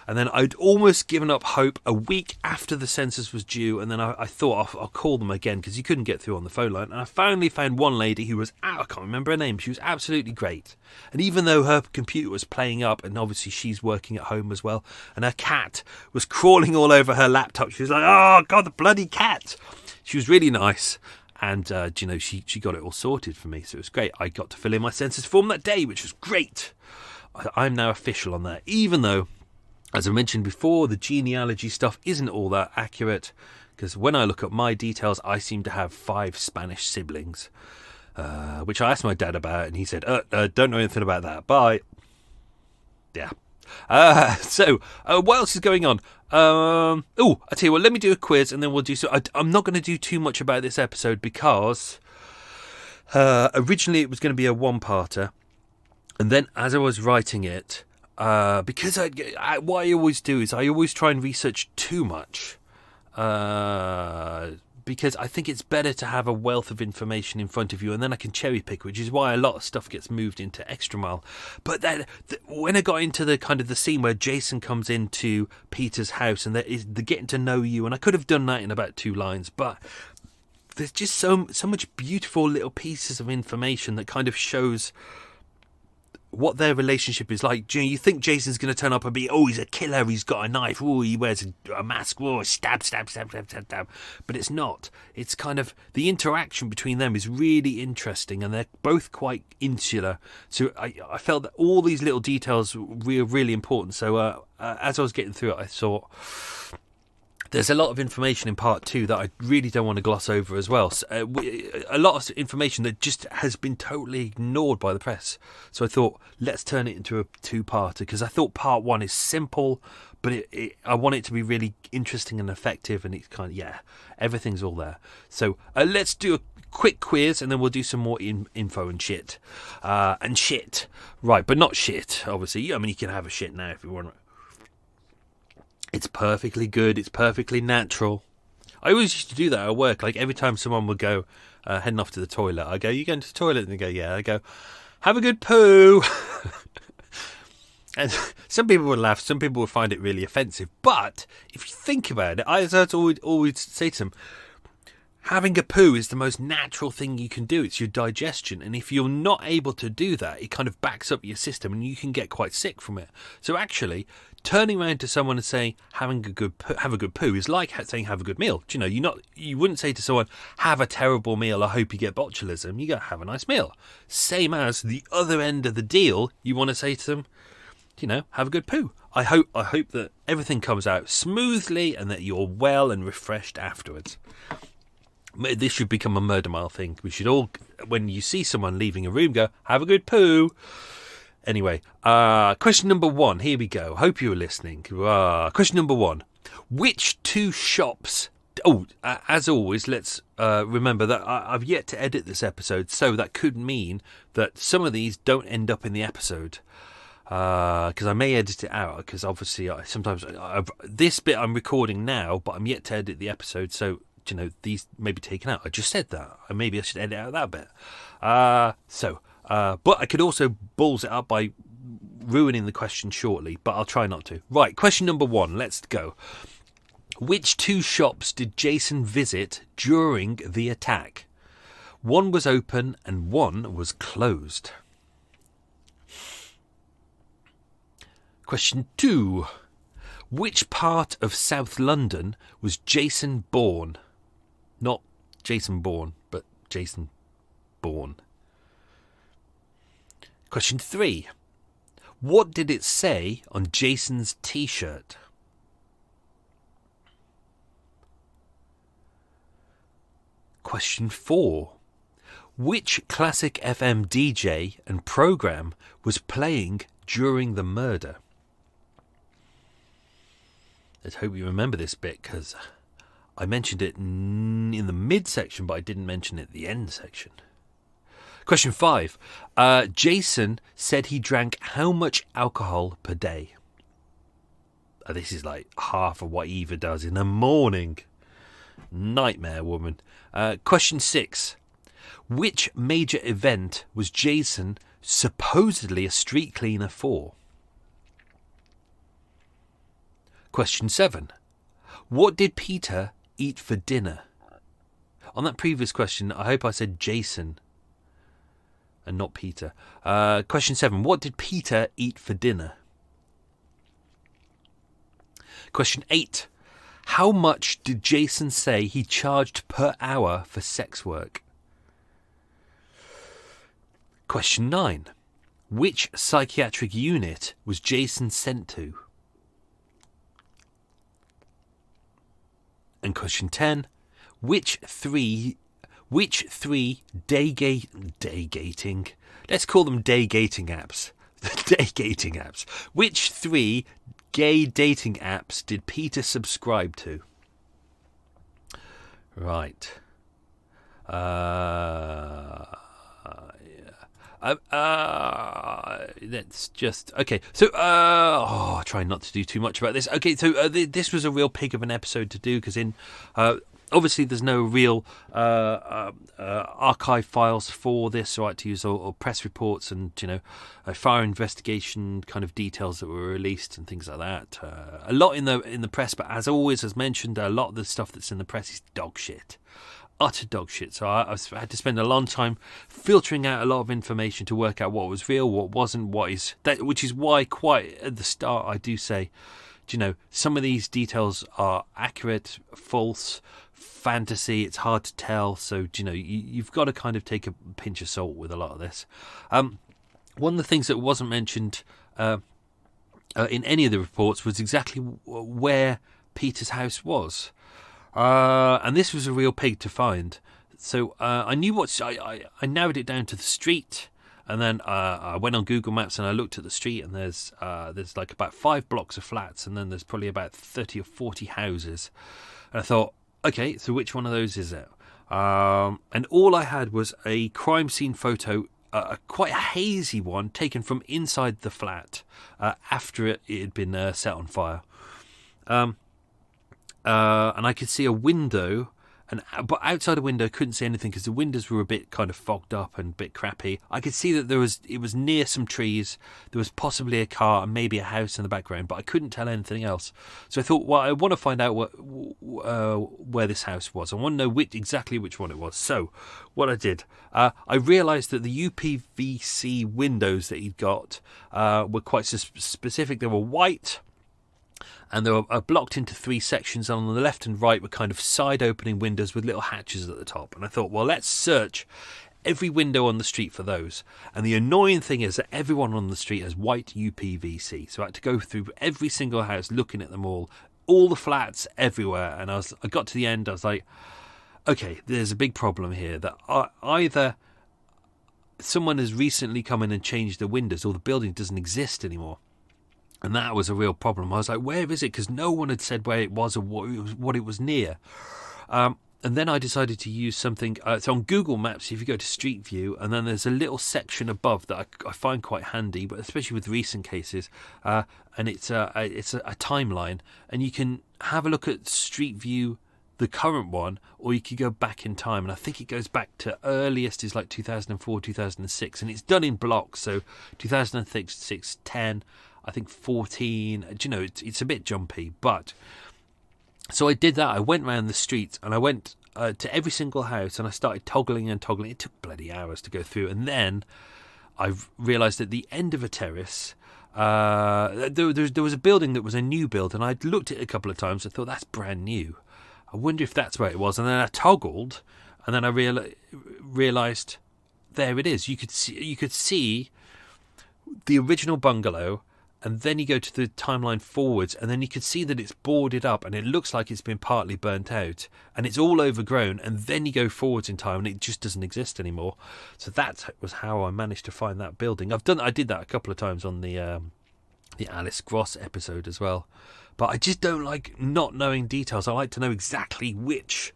And then I'd almost given up hope a week after the census was due. And then I thought I'll call them again, because you couldn't get through on the phone line. And I finally found one lady who was I can't remember her name. She was absolutely great. And even though her computer was playing up, and obviously she's working at home as well, and her cat was crawling all over her laptop, she was like, oh, God, the bloody cat. She was really nice. And, she got it all sorted for me. So it was great. I got to fill in my census form that day, which was great. I'm now official on that, even though, as I mentioned before, the genealogy stuff isn't all that accurate, because when I look at my details, I seem to have 5 Spanish siblings, which I asked my dad about, and he said, don't know anything about that. Bye. Yeah. So what else is going on? I tell you what, let me do a quiz, and then we'll do so. I'm not going to do too much about this episode, because originally it was going to be a one-parter, and then as I was writing it, because what I always do is I always try and research too much, because I think it's better to have a wealth of information in front of you, and then I can cherry pick, which is why a lot of stuff gets moved into Extra Mile. But then when I got into the kind of the scene where Jason comes into Peter's house and they're getting to know you, and I could have done that in about 2 lines, but there's just so much beautiful little pieces of information that kind of shows what their relationship is like. You think Jason's going to turn up and be, oh, he's a killer, he's got a knife, oh, he wears a mask, oh, stab. But it's not. It's kind of, the interaction between them is really interesting, and they're both quite insular. So I felt that all these little details were really important. So as I was getting through it, I thought, there's a lot of information in part 2 that I really don't want to gloss over as well. So, a lot of information that just has been totally ignored by the press. So I thought, let's turn it into a 2-parter, because I thought part 1 is simple, but I want it to be really interesting and effective, and it's kind of, everything's all there. So let's do a quick quiz, and then we'll do some more info and shit. Right, but not shit, obviously. I mean, you can have a shit now if you want. It's perfectly good. It's perfectly natural. I always used to do that at work. Like every time someone would go heading off to the toilet, I go, you going to the toilet? And they go, yeah. I go, have a good poo. And some people would laugh, some people would find it really offensive. But if you think about it, I always say to them, having a poo is the most natural thing you can do. It's your digestion. And if you're not able to do that, it kind of backs up your system and you can get quite sick from it. So actually, turning around to someone and saying, have a good poo is like saying, have a good meal. Do you know, you wouldn't say to someone, have a terrible meal, I hope you get botulism. You go, have a nice meal. Same as the other end of the deal, you want to say to them, have a good poo. I hope that everything comes out smoothly and that you're well and refreshed afterwards. This should become a Murder Mile thing. We should all, when you see someone leaving a room, go, have a good poo. Anyway, question number 1. Here we go. Hope you were listening. Question number 1. Which 2 shops... as always, let's remember that I've yet to edit this episode, so that could mean that some of these don't end up in the episode. Because I may edit it out, because obviously this bit I'm recording now, but I'm yet to edit the episode, so... these may be taken out. I just said that. Maybe I should edit out that bit. But I could also balls it up by ruining the question shortly, but I'll try not to. Right, question number 1. Let's go. Which 2 shops did Jason visit during the attack? One was open and one was closed. Question 2. Which part of South London was Jason born? Not Jason Bourne, but Jason Bourne. Question 3. What did it say on Jason's t-shirt? Question 4. Which classic FM DJ and program was playing during the murder? Let's hope you remember this bit, because I mentioned it in the mid-section, but I didn't mention it at the end section. Question 5. Jason said he drank how much alcohol per day? This is like half of what Eva does in the morning. Nightmare woman. Question 6. Which major event was Jason supposedly a street cleaner for? Question 7. What did Peter eat for dinner? On that previous question, I hope I said Jason and not Peter. Question 7. What did Peter eat for dinner? Question 8. How much did Jason say he charged per hour for sex work? Question 9. Which psychiatric unit was Jason sent to? And question 10, which three day-gating, let's call them day-gating apps. Day-gating apps. Which 3 gay dating apps did Peter subscribe to? Right. Let's just okay. So try not to do too much about this. Okay, so this was a real pig of an episode to do, because obviously there's no real archive files for this, right, to use, or press reports and fire investigation kind of details that were released and things like that. A lot in the press, but as always, as mentioned, a lot of the stuff that's in the press is dog shit. Utter dog shit. So I had to spend a long time filtering out a lot of information to work out what was real, what wasn't, which is why quite at the start I do say, some of these details are accurate, false, fantasy. It's hard to tell. So you've got to kind of take a pinch of salt with a lot of this. One of the things that wasn't mentioned in any of the reports was exactly where Peter's house was. And this was a real pig to find. So I knew I narrowed it down to the street, and then I went on Google Maps and I looked at the street, and there's like about 5 blocks of flats, and then there's probably about 30 or 40 houses. And I thought, okay, so which one of those is it? And all I had was a crime scene photo, quite a hazy one, taken from inside the flat after it had been set on fire. And I could see a window But outside the window, I couldn't see anything because the windows were a bit kind of fogged up and a bit crappy. I could see that it was near some trees. There was possibly a car and maybe a house in the background, but I couldn't tell anything else. So I thought, well, I want to find out where this house was. I want to know exactly which one it was. So what I did, I realised that the UPVC windows that he'd got were quite specific. They were white. And they were blocked into 3 sections. And on the left and right were kind of side-opening windows with little hatches at the top. And I thought, well, let's search every window on the street for those. And the annoying thing is that everyone on the street has white UPVC. So I had to go through every single house, looking at them all the flats everywhere. And I got to the end, I was like, okay, there's a big problem here. That either someone has recently come in and changed the windows, or the building doesn't exist anymore. And that was a real problem. I was like, where is it? Because no one had said where it was or what it was near. And then I decided to use something. It's on Google Maps. If you go to Street View, and then there's a little section above that I find quite handy, but especially with recent cases. And it's a timeline. And you can have a look at Street View, the current one, or you could go back in time. And I think it goes back to earliest is like 2004, 2006. And it's done in blocks. So 2006, 10... I think 14, it's a bit jumpy, but so I did that. I went around the streets and I went to every single house and I started toggling. It took bloody hours to go through. And then I realised at the end of a terrace, there was a building that was a new build, and I'd looked at it a couple of times. I thought, that's brand new. I wonder if that's where it was. And then I toggled, and then I realised there it is. You could see the original bungalow. And then you go to the timeline forwards, and then you can see that it's boarded up, and it looks like it's been partly burnt out, and it's all overgrown. And then you go forwards in time, and it just doesn't exist anymore. So that was how I managed to find that building. I did that a couple of times on the Alice Gross episode as well. But I just don't like not knowing details. I like to know exactly which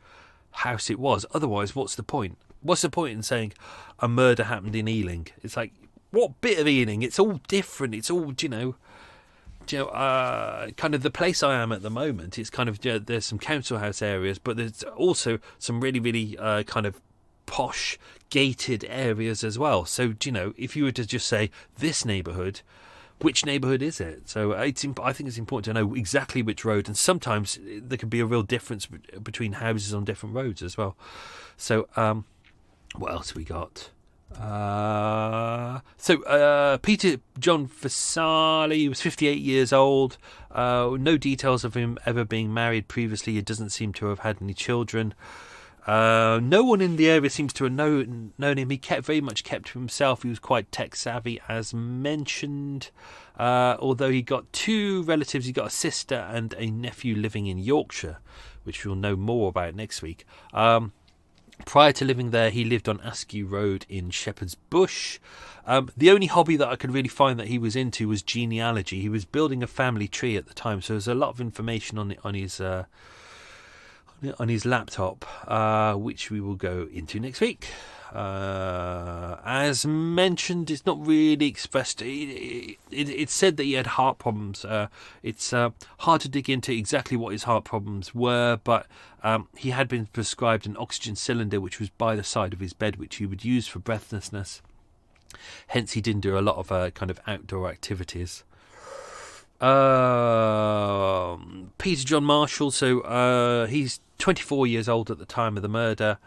house it was. Otherwise, what's the point? What's the point in saying a murder happened in Ealing? It's like, what bit of Ealing? It's all different. It's all, kind of the place I am at the moment. It's kind of, there's some council house areas, but there's also some really, really kind of posh gated areas as well. So, if you were to just say this neighbourhood, which neighbourhood is it? So I think it's important to know exactly which road, and sometimes there can be a real difference between houses on different roads as well. So what else have we got? Peter Gianfrasoli was 58 years old. No details of him ever being married previously. He doesn't seem to have had any children. No one in the area seems to have known him. He very much kept to himself. He was quite tech savvy, as mentioned. Although he got 2 relatives, he got a sister and a nephew living in Yorkshire, which we'll know more about next week. Prior to living there, he lived on Askew Road in Shepherd's Bush. The only hobby that I could really find that he was into was genealogy. He was building a family tree at the time, so there's a lot of information on his laptop, which we will go into next week. As mentioned, it's not really expressed. It's said that he had heart problems. It's hard to dig into exactly what his heart problems were, but he had been prescribed an oxygen cylinder, which was by the side of his bed, which he would use for breathlessness. Hence, he didn't do a lot of kind of outdoor activities. Peter John Marshall, so he's 24 years old at the time of the murder.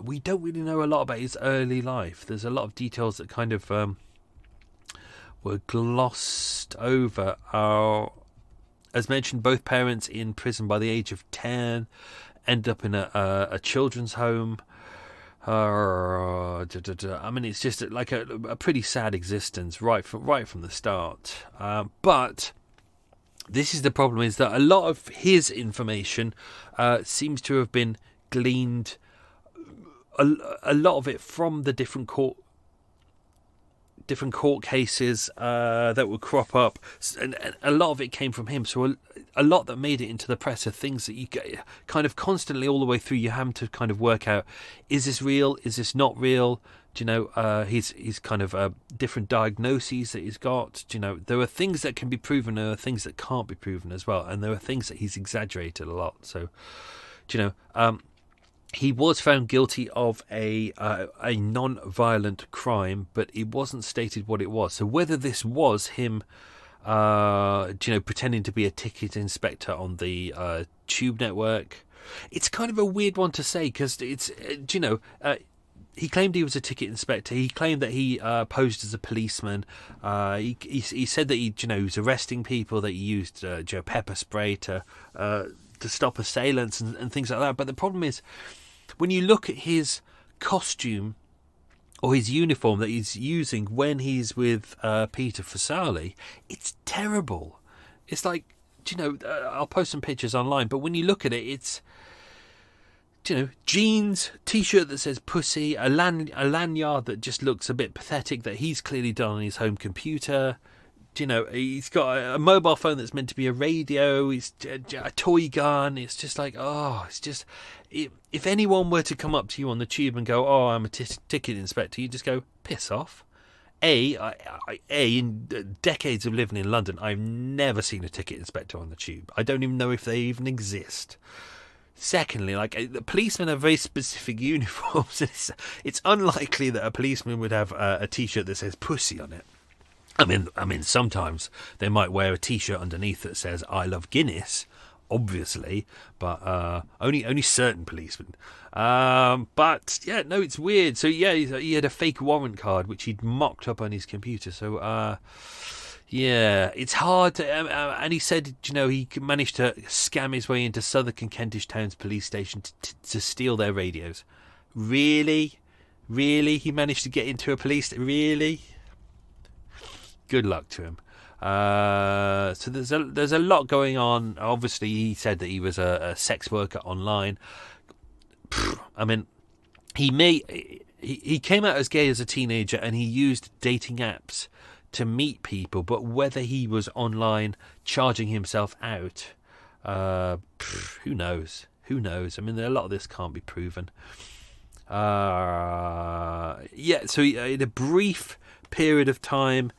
We don't really know a lot about his early life. There's a lot of details that kind of were glossed over. As mentioned, both parents in prison by the age of 10, end up in a children's home. I mean, it's just like a pretty sad existence right from the start. But this is the problem: is that a lot of his information seems to have been gleaned, a lot of it from the different court cases that would crop up, and a lot of it came from him. So a lot that made it into the press are things that you get kind of constantly all the way through. You have to kind of work out: is this real? Is this not real? Do you know, he's kind of different diagnoses that he's got. Do you know, there are things that can be proven, there are things that can't be proven as well, and there are things that he's exaggerated a lot. So he was found guilty of a non-violent crime, but it wasn't stated what it was. So whether this was him, pretending to be a ticket inspector on the Tube network, it's kind of a weird one to say because it's, he claimed he was a ticket inspector. He claimed that he posed as a policeman. He said that he was arresting people, that he used pepper spray to stop assailants and things like that. But the problem is, when you look at his costume or his uniform that he's using when he's with Peter Fasoli, it's terrible. It's like, I'll post some pictures online, but when you look at it, it's, jeans, t-shirt that says pussy, a lanyard that just looks a bit pathetic that he's clearly done on his home computer. He's got a mobile phone that's meant to be a radio. He's a toy gun. It's just like, it's just, if anyone were to come up to you on the tube and go, I'm a ticket inspector, you just go, piss off. In decades of living in London, I've never seen a ticket inspector on the tube. I don't even know if they even exist. Secondly, the policemen have very specific uniforms. It's unlikely that a policeman would have a t-shirt that says pussy on it. I mean, sometimes they might wear a t-shirt underneath that says "I love Guinness," obviously, but only certain policemen. But yeah, no, it's weird. So yeah, he had a fake warrant card which he'd mocked up on his computer. So yeah, it's hard to. And he said, he managed to scam his way into Southwark and Kentish Town's police station to steal their radios. Really, he managed to get into a police. Really. Good luck to him. So there's a lot going on. Obviously, he said that he was a sex worker online. I mean, he came out as gay as a teenager, and he used dating apps to meet people. But whether he was online charging himself out, who knows? Who knows? I mean, a lot of this can't be proven. So he had a brief period of time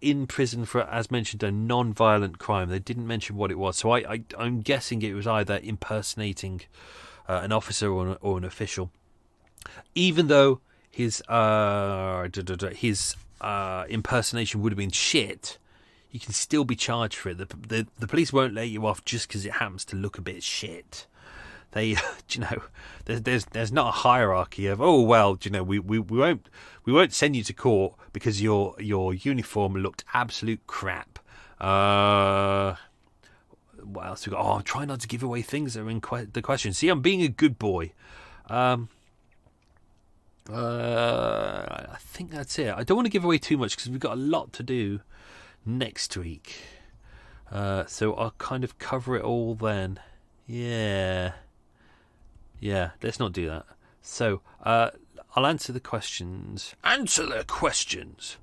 in prison for, as mentioned, a non-violent crime. They didn't mention what it was, so I'm guessing it was either impersonating an officer or an official. Even though his impersonation would have been shit, you can still be charged for it. The police won't let you off just because it happens to look a bit shit. They, there's not a hierarchy of we won't send you to court because your uniform looked absolute crap. What else we got? I'm trying not to give away things that are in the question. See, I'm being a good boy. I think that's it. I don't want to give away too much because we've got a lot to do next week. So I'll kind of cover it all then. Yeah, let's not do that. So, I'll answer the questions. Answer the questions!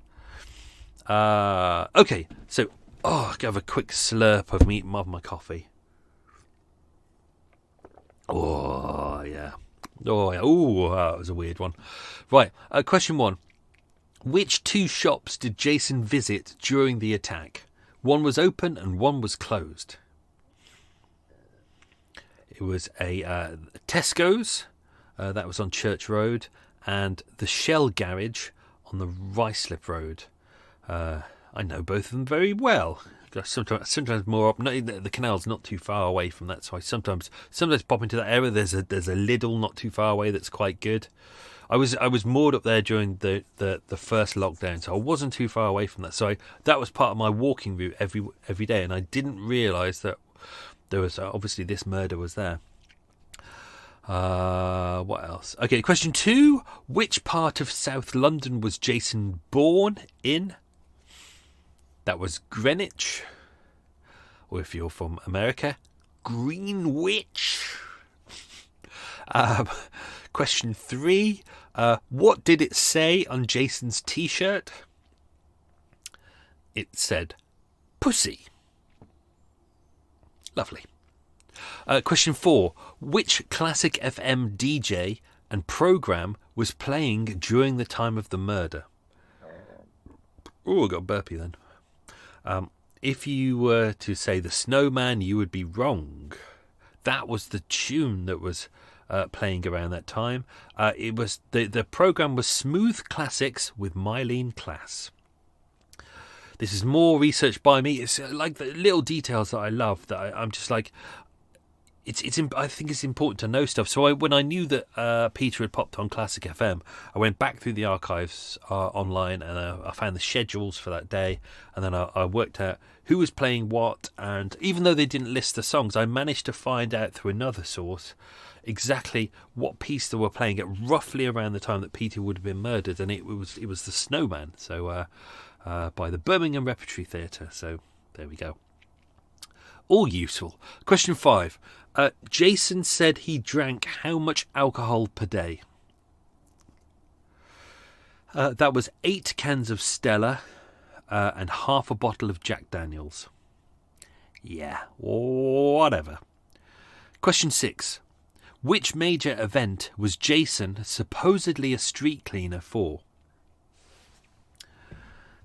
Okay, so, I'll have a quick slurp of my coffee. Oh, yeah. Oh, that was a weird one. Right, question 1. Which 2 shops did Jason visit during the attack? One was open and one was closed. It was a Tesco's, that was on Church Road, and the Shell Garage on the Ruislip Road. I know both of them very well. Sometimes more up. The canal's not too far away from that, so I sometimes pop into that area. There's a Lidl not too far away that's quite good. I was moored up there during the first lockdown, so I wasn't too far away from that. So that was part of my walking route every day, and I didn't realise that there was obviously this murder was there. What else? Okay, question 2. Which part of South London was Jason born in? That was Greenwich. Or if you're from America, Greenwich. Question 3. What did it say on Jason's t-shirt? It said, pussy. Lovely. Question 4. Which classic FM DJ and programme was playing during the time of the murder? Oh, I got a burpee then. If you were to say the Snowman, you would be wrong. that was the tune that was playing around that time. It was the program was Smooth Classics with Mylene Klass. This is more research by me. It's like the little details that I love that I'm just like, I think it's important to know stuff. So when I knew that Peter had popped on Classic FM, I went back through the archives online, and I found the schedules for that day, and then I worked out who was playing what. And even though they didn't list the songs, I managed to find out through another source exactly what piece they were playing at roughly around the time that Peter would have been murdered, and it was The Snowman. So by the Birmingham Repertory Theatre. So there we go. All useful. Question 5. Jason said he drank how much alcohol per day? That was 8 cans of Stella and half a bottle of Jack Daniels. Yeah, whatever. Question 6. Which major event was Jason supposedly a street cleaner for?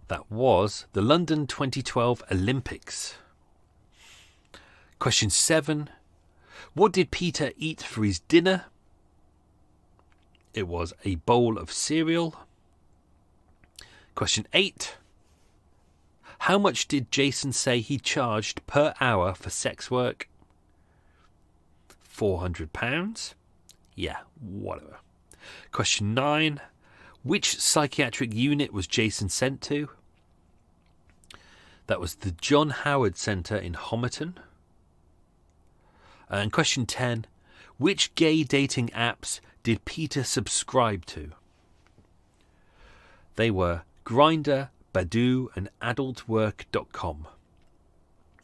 That was the London 2012 Olympics. Question 7. What did Peter eat for his dinner? It was a bowl of cereal. Question 8. How much did Jason say he charged per hour for sex work? £400. Yeah, whatever. Question 9. Which psychiatric unit was Jason sent to? That was the John Howard Centre in Homerton. And question 10. Which gay dating apps did Peter subscribe to? They were Grindr, Badoo and adultwork.com.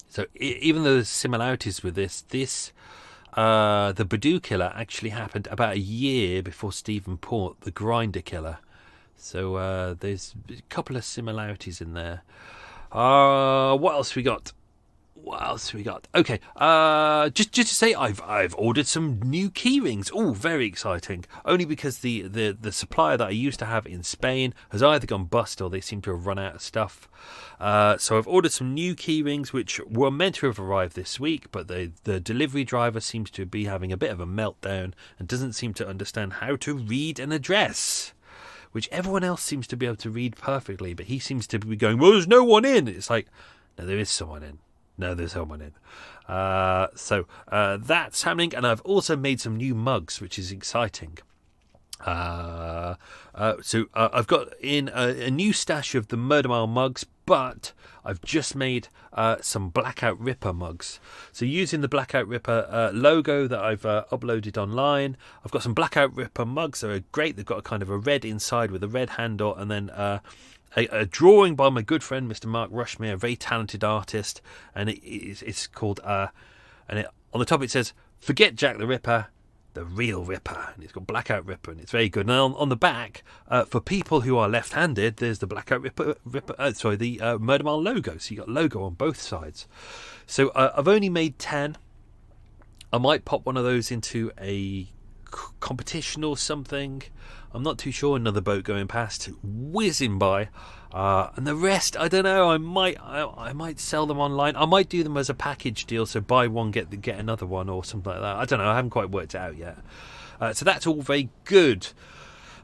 So even though there's similarities with this, the Badoo killer actually happened about a year before Stephen Port, the Grindr killer. So there's a couple of similarities in there. What else we got? Okay, just to say, I've ordered some new key rings. Oh, very exciting. Only because the supplier that I used to have in Spain has either gone bust or they seem to have run out of stuff. So I've ordered some new key rings which were meant to have arrived this week, but the delivery driver seems to be having a bit of a meltdown and doesn't seem to understand how to read an address, which everyone else seems to be able to read perfectly, but he seems to be going, well, there's no one in. It's like, no, there is someone in. No, there's someone in. So that's happening, and I've also made some new mugs, which is exciting. So I've got in a new stash of the Murder Mile mugs, but I've just made some Blackout Ripper mugs. So using the Blackout Ripper logo that I've uploaded online, I've got some Blackout Ripper mugs. They're great. They've got a kind of a red inside with a red handle, and then a drawing by my good friend Mr. Mark Rushmere, a very talented artist, and it's called on the top it says, "Forget Jack the Ripper, the real Ripper," and it's got Blackout Ripper, and it's very good. And on the back, for people who are left-handed, there's the Blackout Ripper the Murder Mile logo. So you got logo on both sides. So I've only made 10. I might pop one of those into a competition or something. I'm not too sure. Another boat going past, whizzing by, and the rest, I don't know. I might sell them online. I might do them as a package deal, so buy one get another one or something like that. I don't know. I haven't quite worked it out yet. So that's all very good.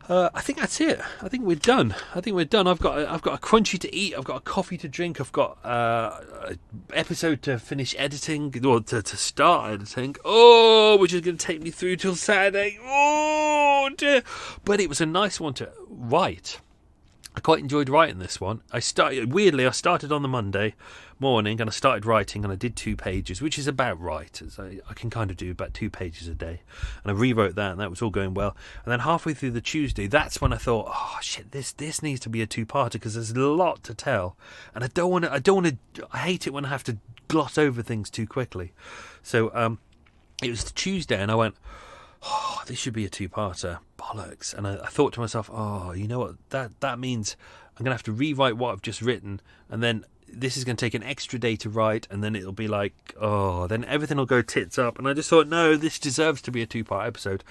I think that's it. I think we're done. I've got a crunchy to eat. I've got a coffee to drink. I've got an episode to finish editing, or to start editing. Oh, which is going to take me through till Saturday. Oh dear! But it was a nice one to write. I quite enjoyed writing this one. I started on the Monday morning and I started writing, and I did 2 pages, which is about right. I can kind of do about 2 pages a day, and I rewrote that, and that was all going well. And then halfway through the Tuesday, that's when I thought, oh shit, this needs to be a 2-parter, because there's a lot to tell, and I hate it when I have to gloss over things too quickly. So it was Tuesday, and I went, oh, this should be a 2-parter. Bollocks. And I thought to myself, oh, you know what? That means I'm going to have to rewrite what I've just written, and then this is going to take an extra day to write, and then it'll be like, oh, then everything will go tits up. And I just thought, no, this deserves to be a 2-part episode.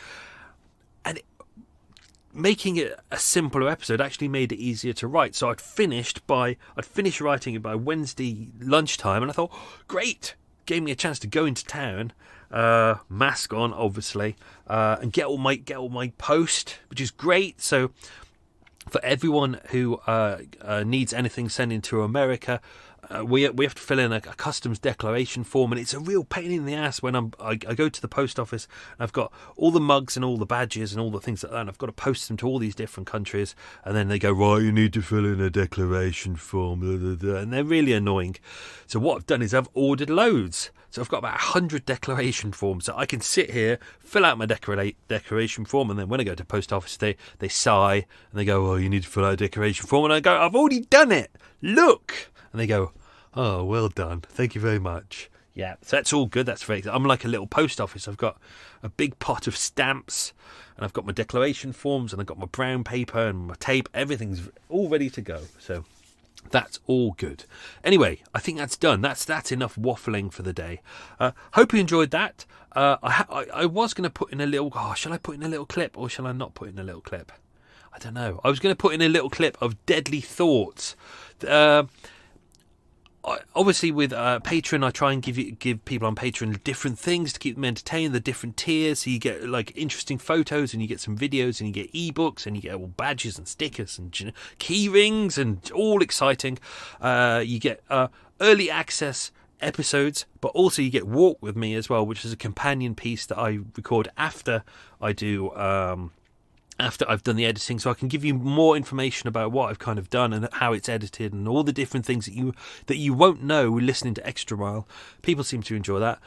And making it a simpler episode actually made it easier to write. So I'd finished writing it by Wednesday lunchtime, and I thought, great, gave me a chance to go into town mask on, obviously, and get all my post, which is great. So for everyone who needs anything sent into America, we have to fill in a customs declaration form, and it's a real pain in the ass when I go to the post office and I've got all the mugs and all the badges and all the things like that, and I've got to post them to all these different countries, and then they go, right, you need to fill in a declaration form, blah, blah, blah, and they're really annoying. So what I've done is I've ordered loads. So I've got about 100 declaration forms, so I can sit here, fill out my declaration form, and then when I go to post office, they sigh and they go, oh, you need to fill out a declaration form, and I go, I've already done it, look. And they go, oh, well done. Thank you very much. Yeah, so that's all good. That's very. I'm like a little post office. I've got a big pot of stamps, and I've got my declaration forms, and I've got my brown paper and my tape. Everything's all ready to go. So that's all good. Anyway, I think that's done. That's enough waffling for the day. Hope you enjoyed that. I was going to put in a little. Oh, shall I put in a little clip or shall I not put in a little clip? I don't know. I was going to put in a little clip of deadly thoughts. Obviously with Patreon, I try and give people on Patreon different things to keep them entertained, the different tiers, so you get like interesting photos and you get some videos and you get ebooks and you get all badges and stickers and key rings and all exciting. You get early access episodes, but also you get Walk With Me as well, which is a companion piece that I record after I do after I've done the editing, so I can give you more information about what I've kind of done and how it's edited and all the different things that you won't know listening to Extra Mile. People seem to enjoy that.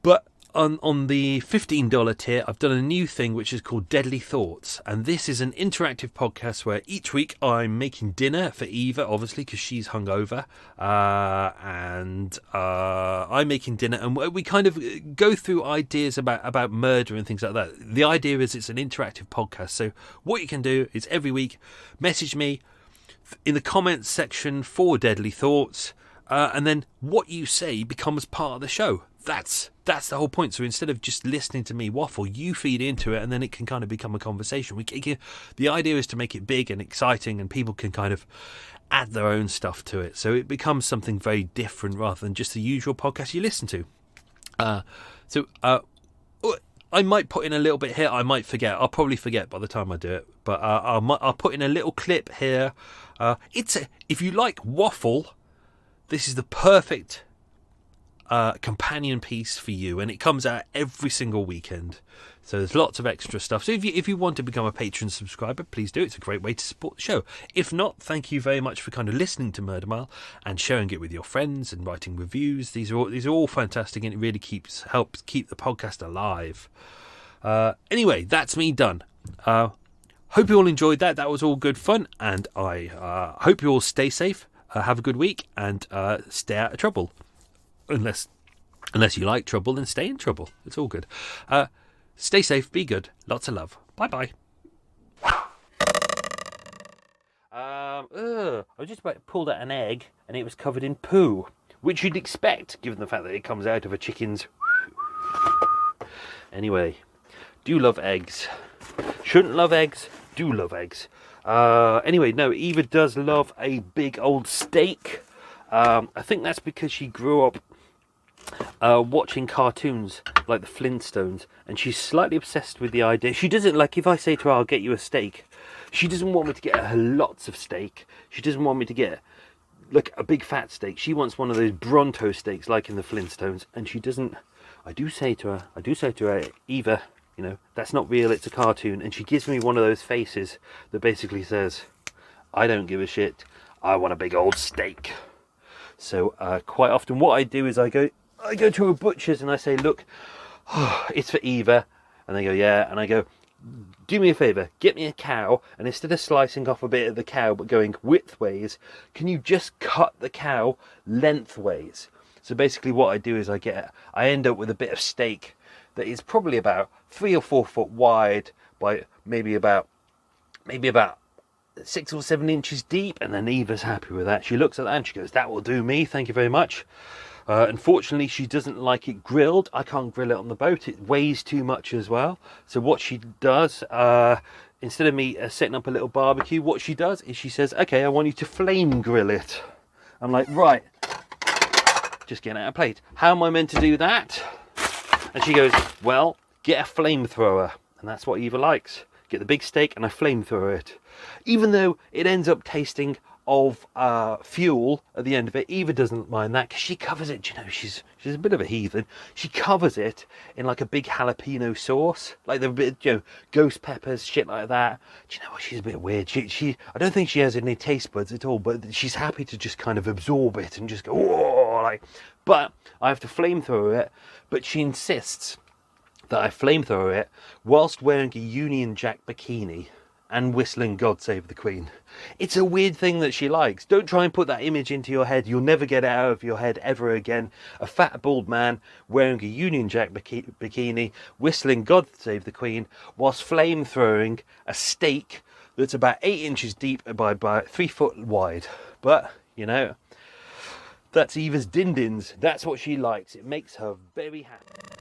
But on the $15 tier, I've done a new thing which is called Deadly Thoughts, and this is an interactive podcast where each week I'm making dinner for Eva, obviously, because she's hungover, and I'm making dinner, and we kind of go through ideas about murder and things like that. The idea is it's an interactive podcast, so what you can do is every week message me in the comments section for Deadly Thoughts, and then what you say becomes part of the show. That's the whole point. So instead of just listening to me waffle, you feed into it, and then it can kind of become a conversation. The idea is to make it big and exciting, and people can kind of add their own stuff to it. So it becomes something very different rather than just the usual podcast you listen to. I might put in a little bit here. I might forget. I'll probably forget by the time I do it. But I'll put in a little clip here. If you like waffle, this is the perfect companion piece for you, and it comes out every single weekend, so there's lots of extra stuff. So if you want to become a Patreon subscriber, please do. It's a great way to support the show. If not, thank you very much for kind of listening to Murder Mile and sharing it with your friends and writing reviews. These are all fantastic, and it really helps keep the podcast alive. Anyway, that's me done. Hope you all enjoyed that. That was all good fun, and I hope you all stay safe, have a good week, and stay out of trouble. Unless you like trouble, then stay in trouble. It's all good. Stay safe, be good. Lots of love. Bye-bye. I was just about to pull out an egg, and it was covered in poo, which you'd expect, given the fact that it comes out of a chicken's... Anyway, do love eggs. Shouldn't love eggs, do love eggs. Anyway, no, Eva does love a big old steak. I think that's because she grew up watching cartoons like the Flintstones, and she's slightly obsessed with the idea. She doesn't like, if I say to her, I'll get you a steak, she doesn't want me to get her lots of steak. She doesn't want me to get like a big fat steak. She wants one of those Bronto steaks like in the Flintstones, and she doesn't. I do say to her, Eva, you know, that's not real, it's a cartoon. And she gives me one of those faces that basically says, I don't give a shit, I want a big old steak. So quite often what I do is I go to a butcher's and I say, look, it's for Eva. And they go, yeah. And I go, do me a favour, get me a cow, and instead of slicing off a bit of the cow but going widthways, can you just cut the cow lengthways? So basically what I do is I end up with a bit of steak that is probably about 3 or 4 foot wide by maybe about 6 or 7 inches deep, and then Eva's happy with that. She looks at that and she goes, that will do me, thank you very much. Unfortunately, she doesn't like it grilled. I can't grill it on the boat, it weighs too much as well. So what she does, instead of me setting up a little barbecue, what she does is she says, okay, I want you to flame grill it. I'm like, right, just getting out a plate. How am I meant to do that? And she goes, well, get a flamethrower. And that's what Eva likes. Get the big steak and I flamethrower it. Even though it ends up tasting of fuel at the end of it, Eva doesn't mind that because she covers it. You know, she's a bit of a heathen. She covers it in like a big jalapeno sauce, like the bit, you know, ghost peppers, shit like that. Do you know what? She's a bit weird. She I don't think she has any taste buds at all, but she's happy to just kind of absorb it and just go, whoa, like. But I have to flamethrower it. But she insists that I flamethrower it whilst wearing a Union Jack bikini and whistling God Save the Queen. It's a weird thing that she likes. Don't try and put that image into your head. You'll never get it out of your head ever again. A fat bald man wearing a Union Jack bikini, whistling God Save the Queen, whilst flamethrowing a steak that's about 8 inches deep by 3 foot wide. But, you know, that's Eva's din-dins. That's what she likes. It makes her very happy.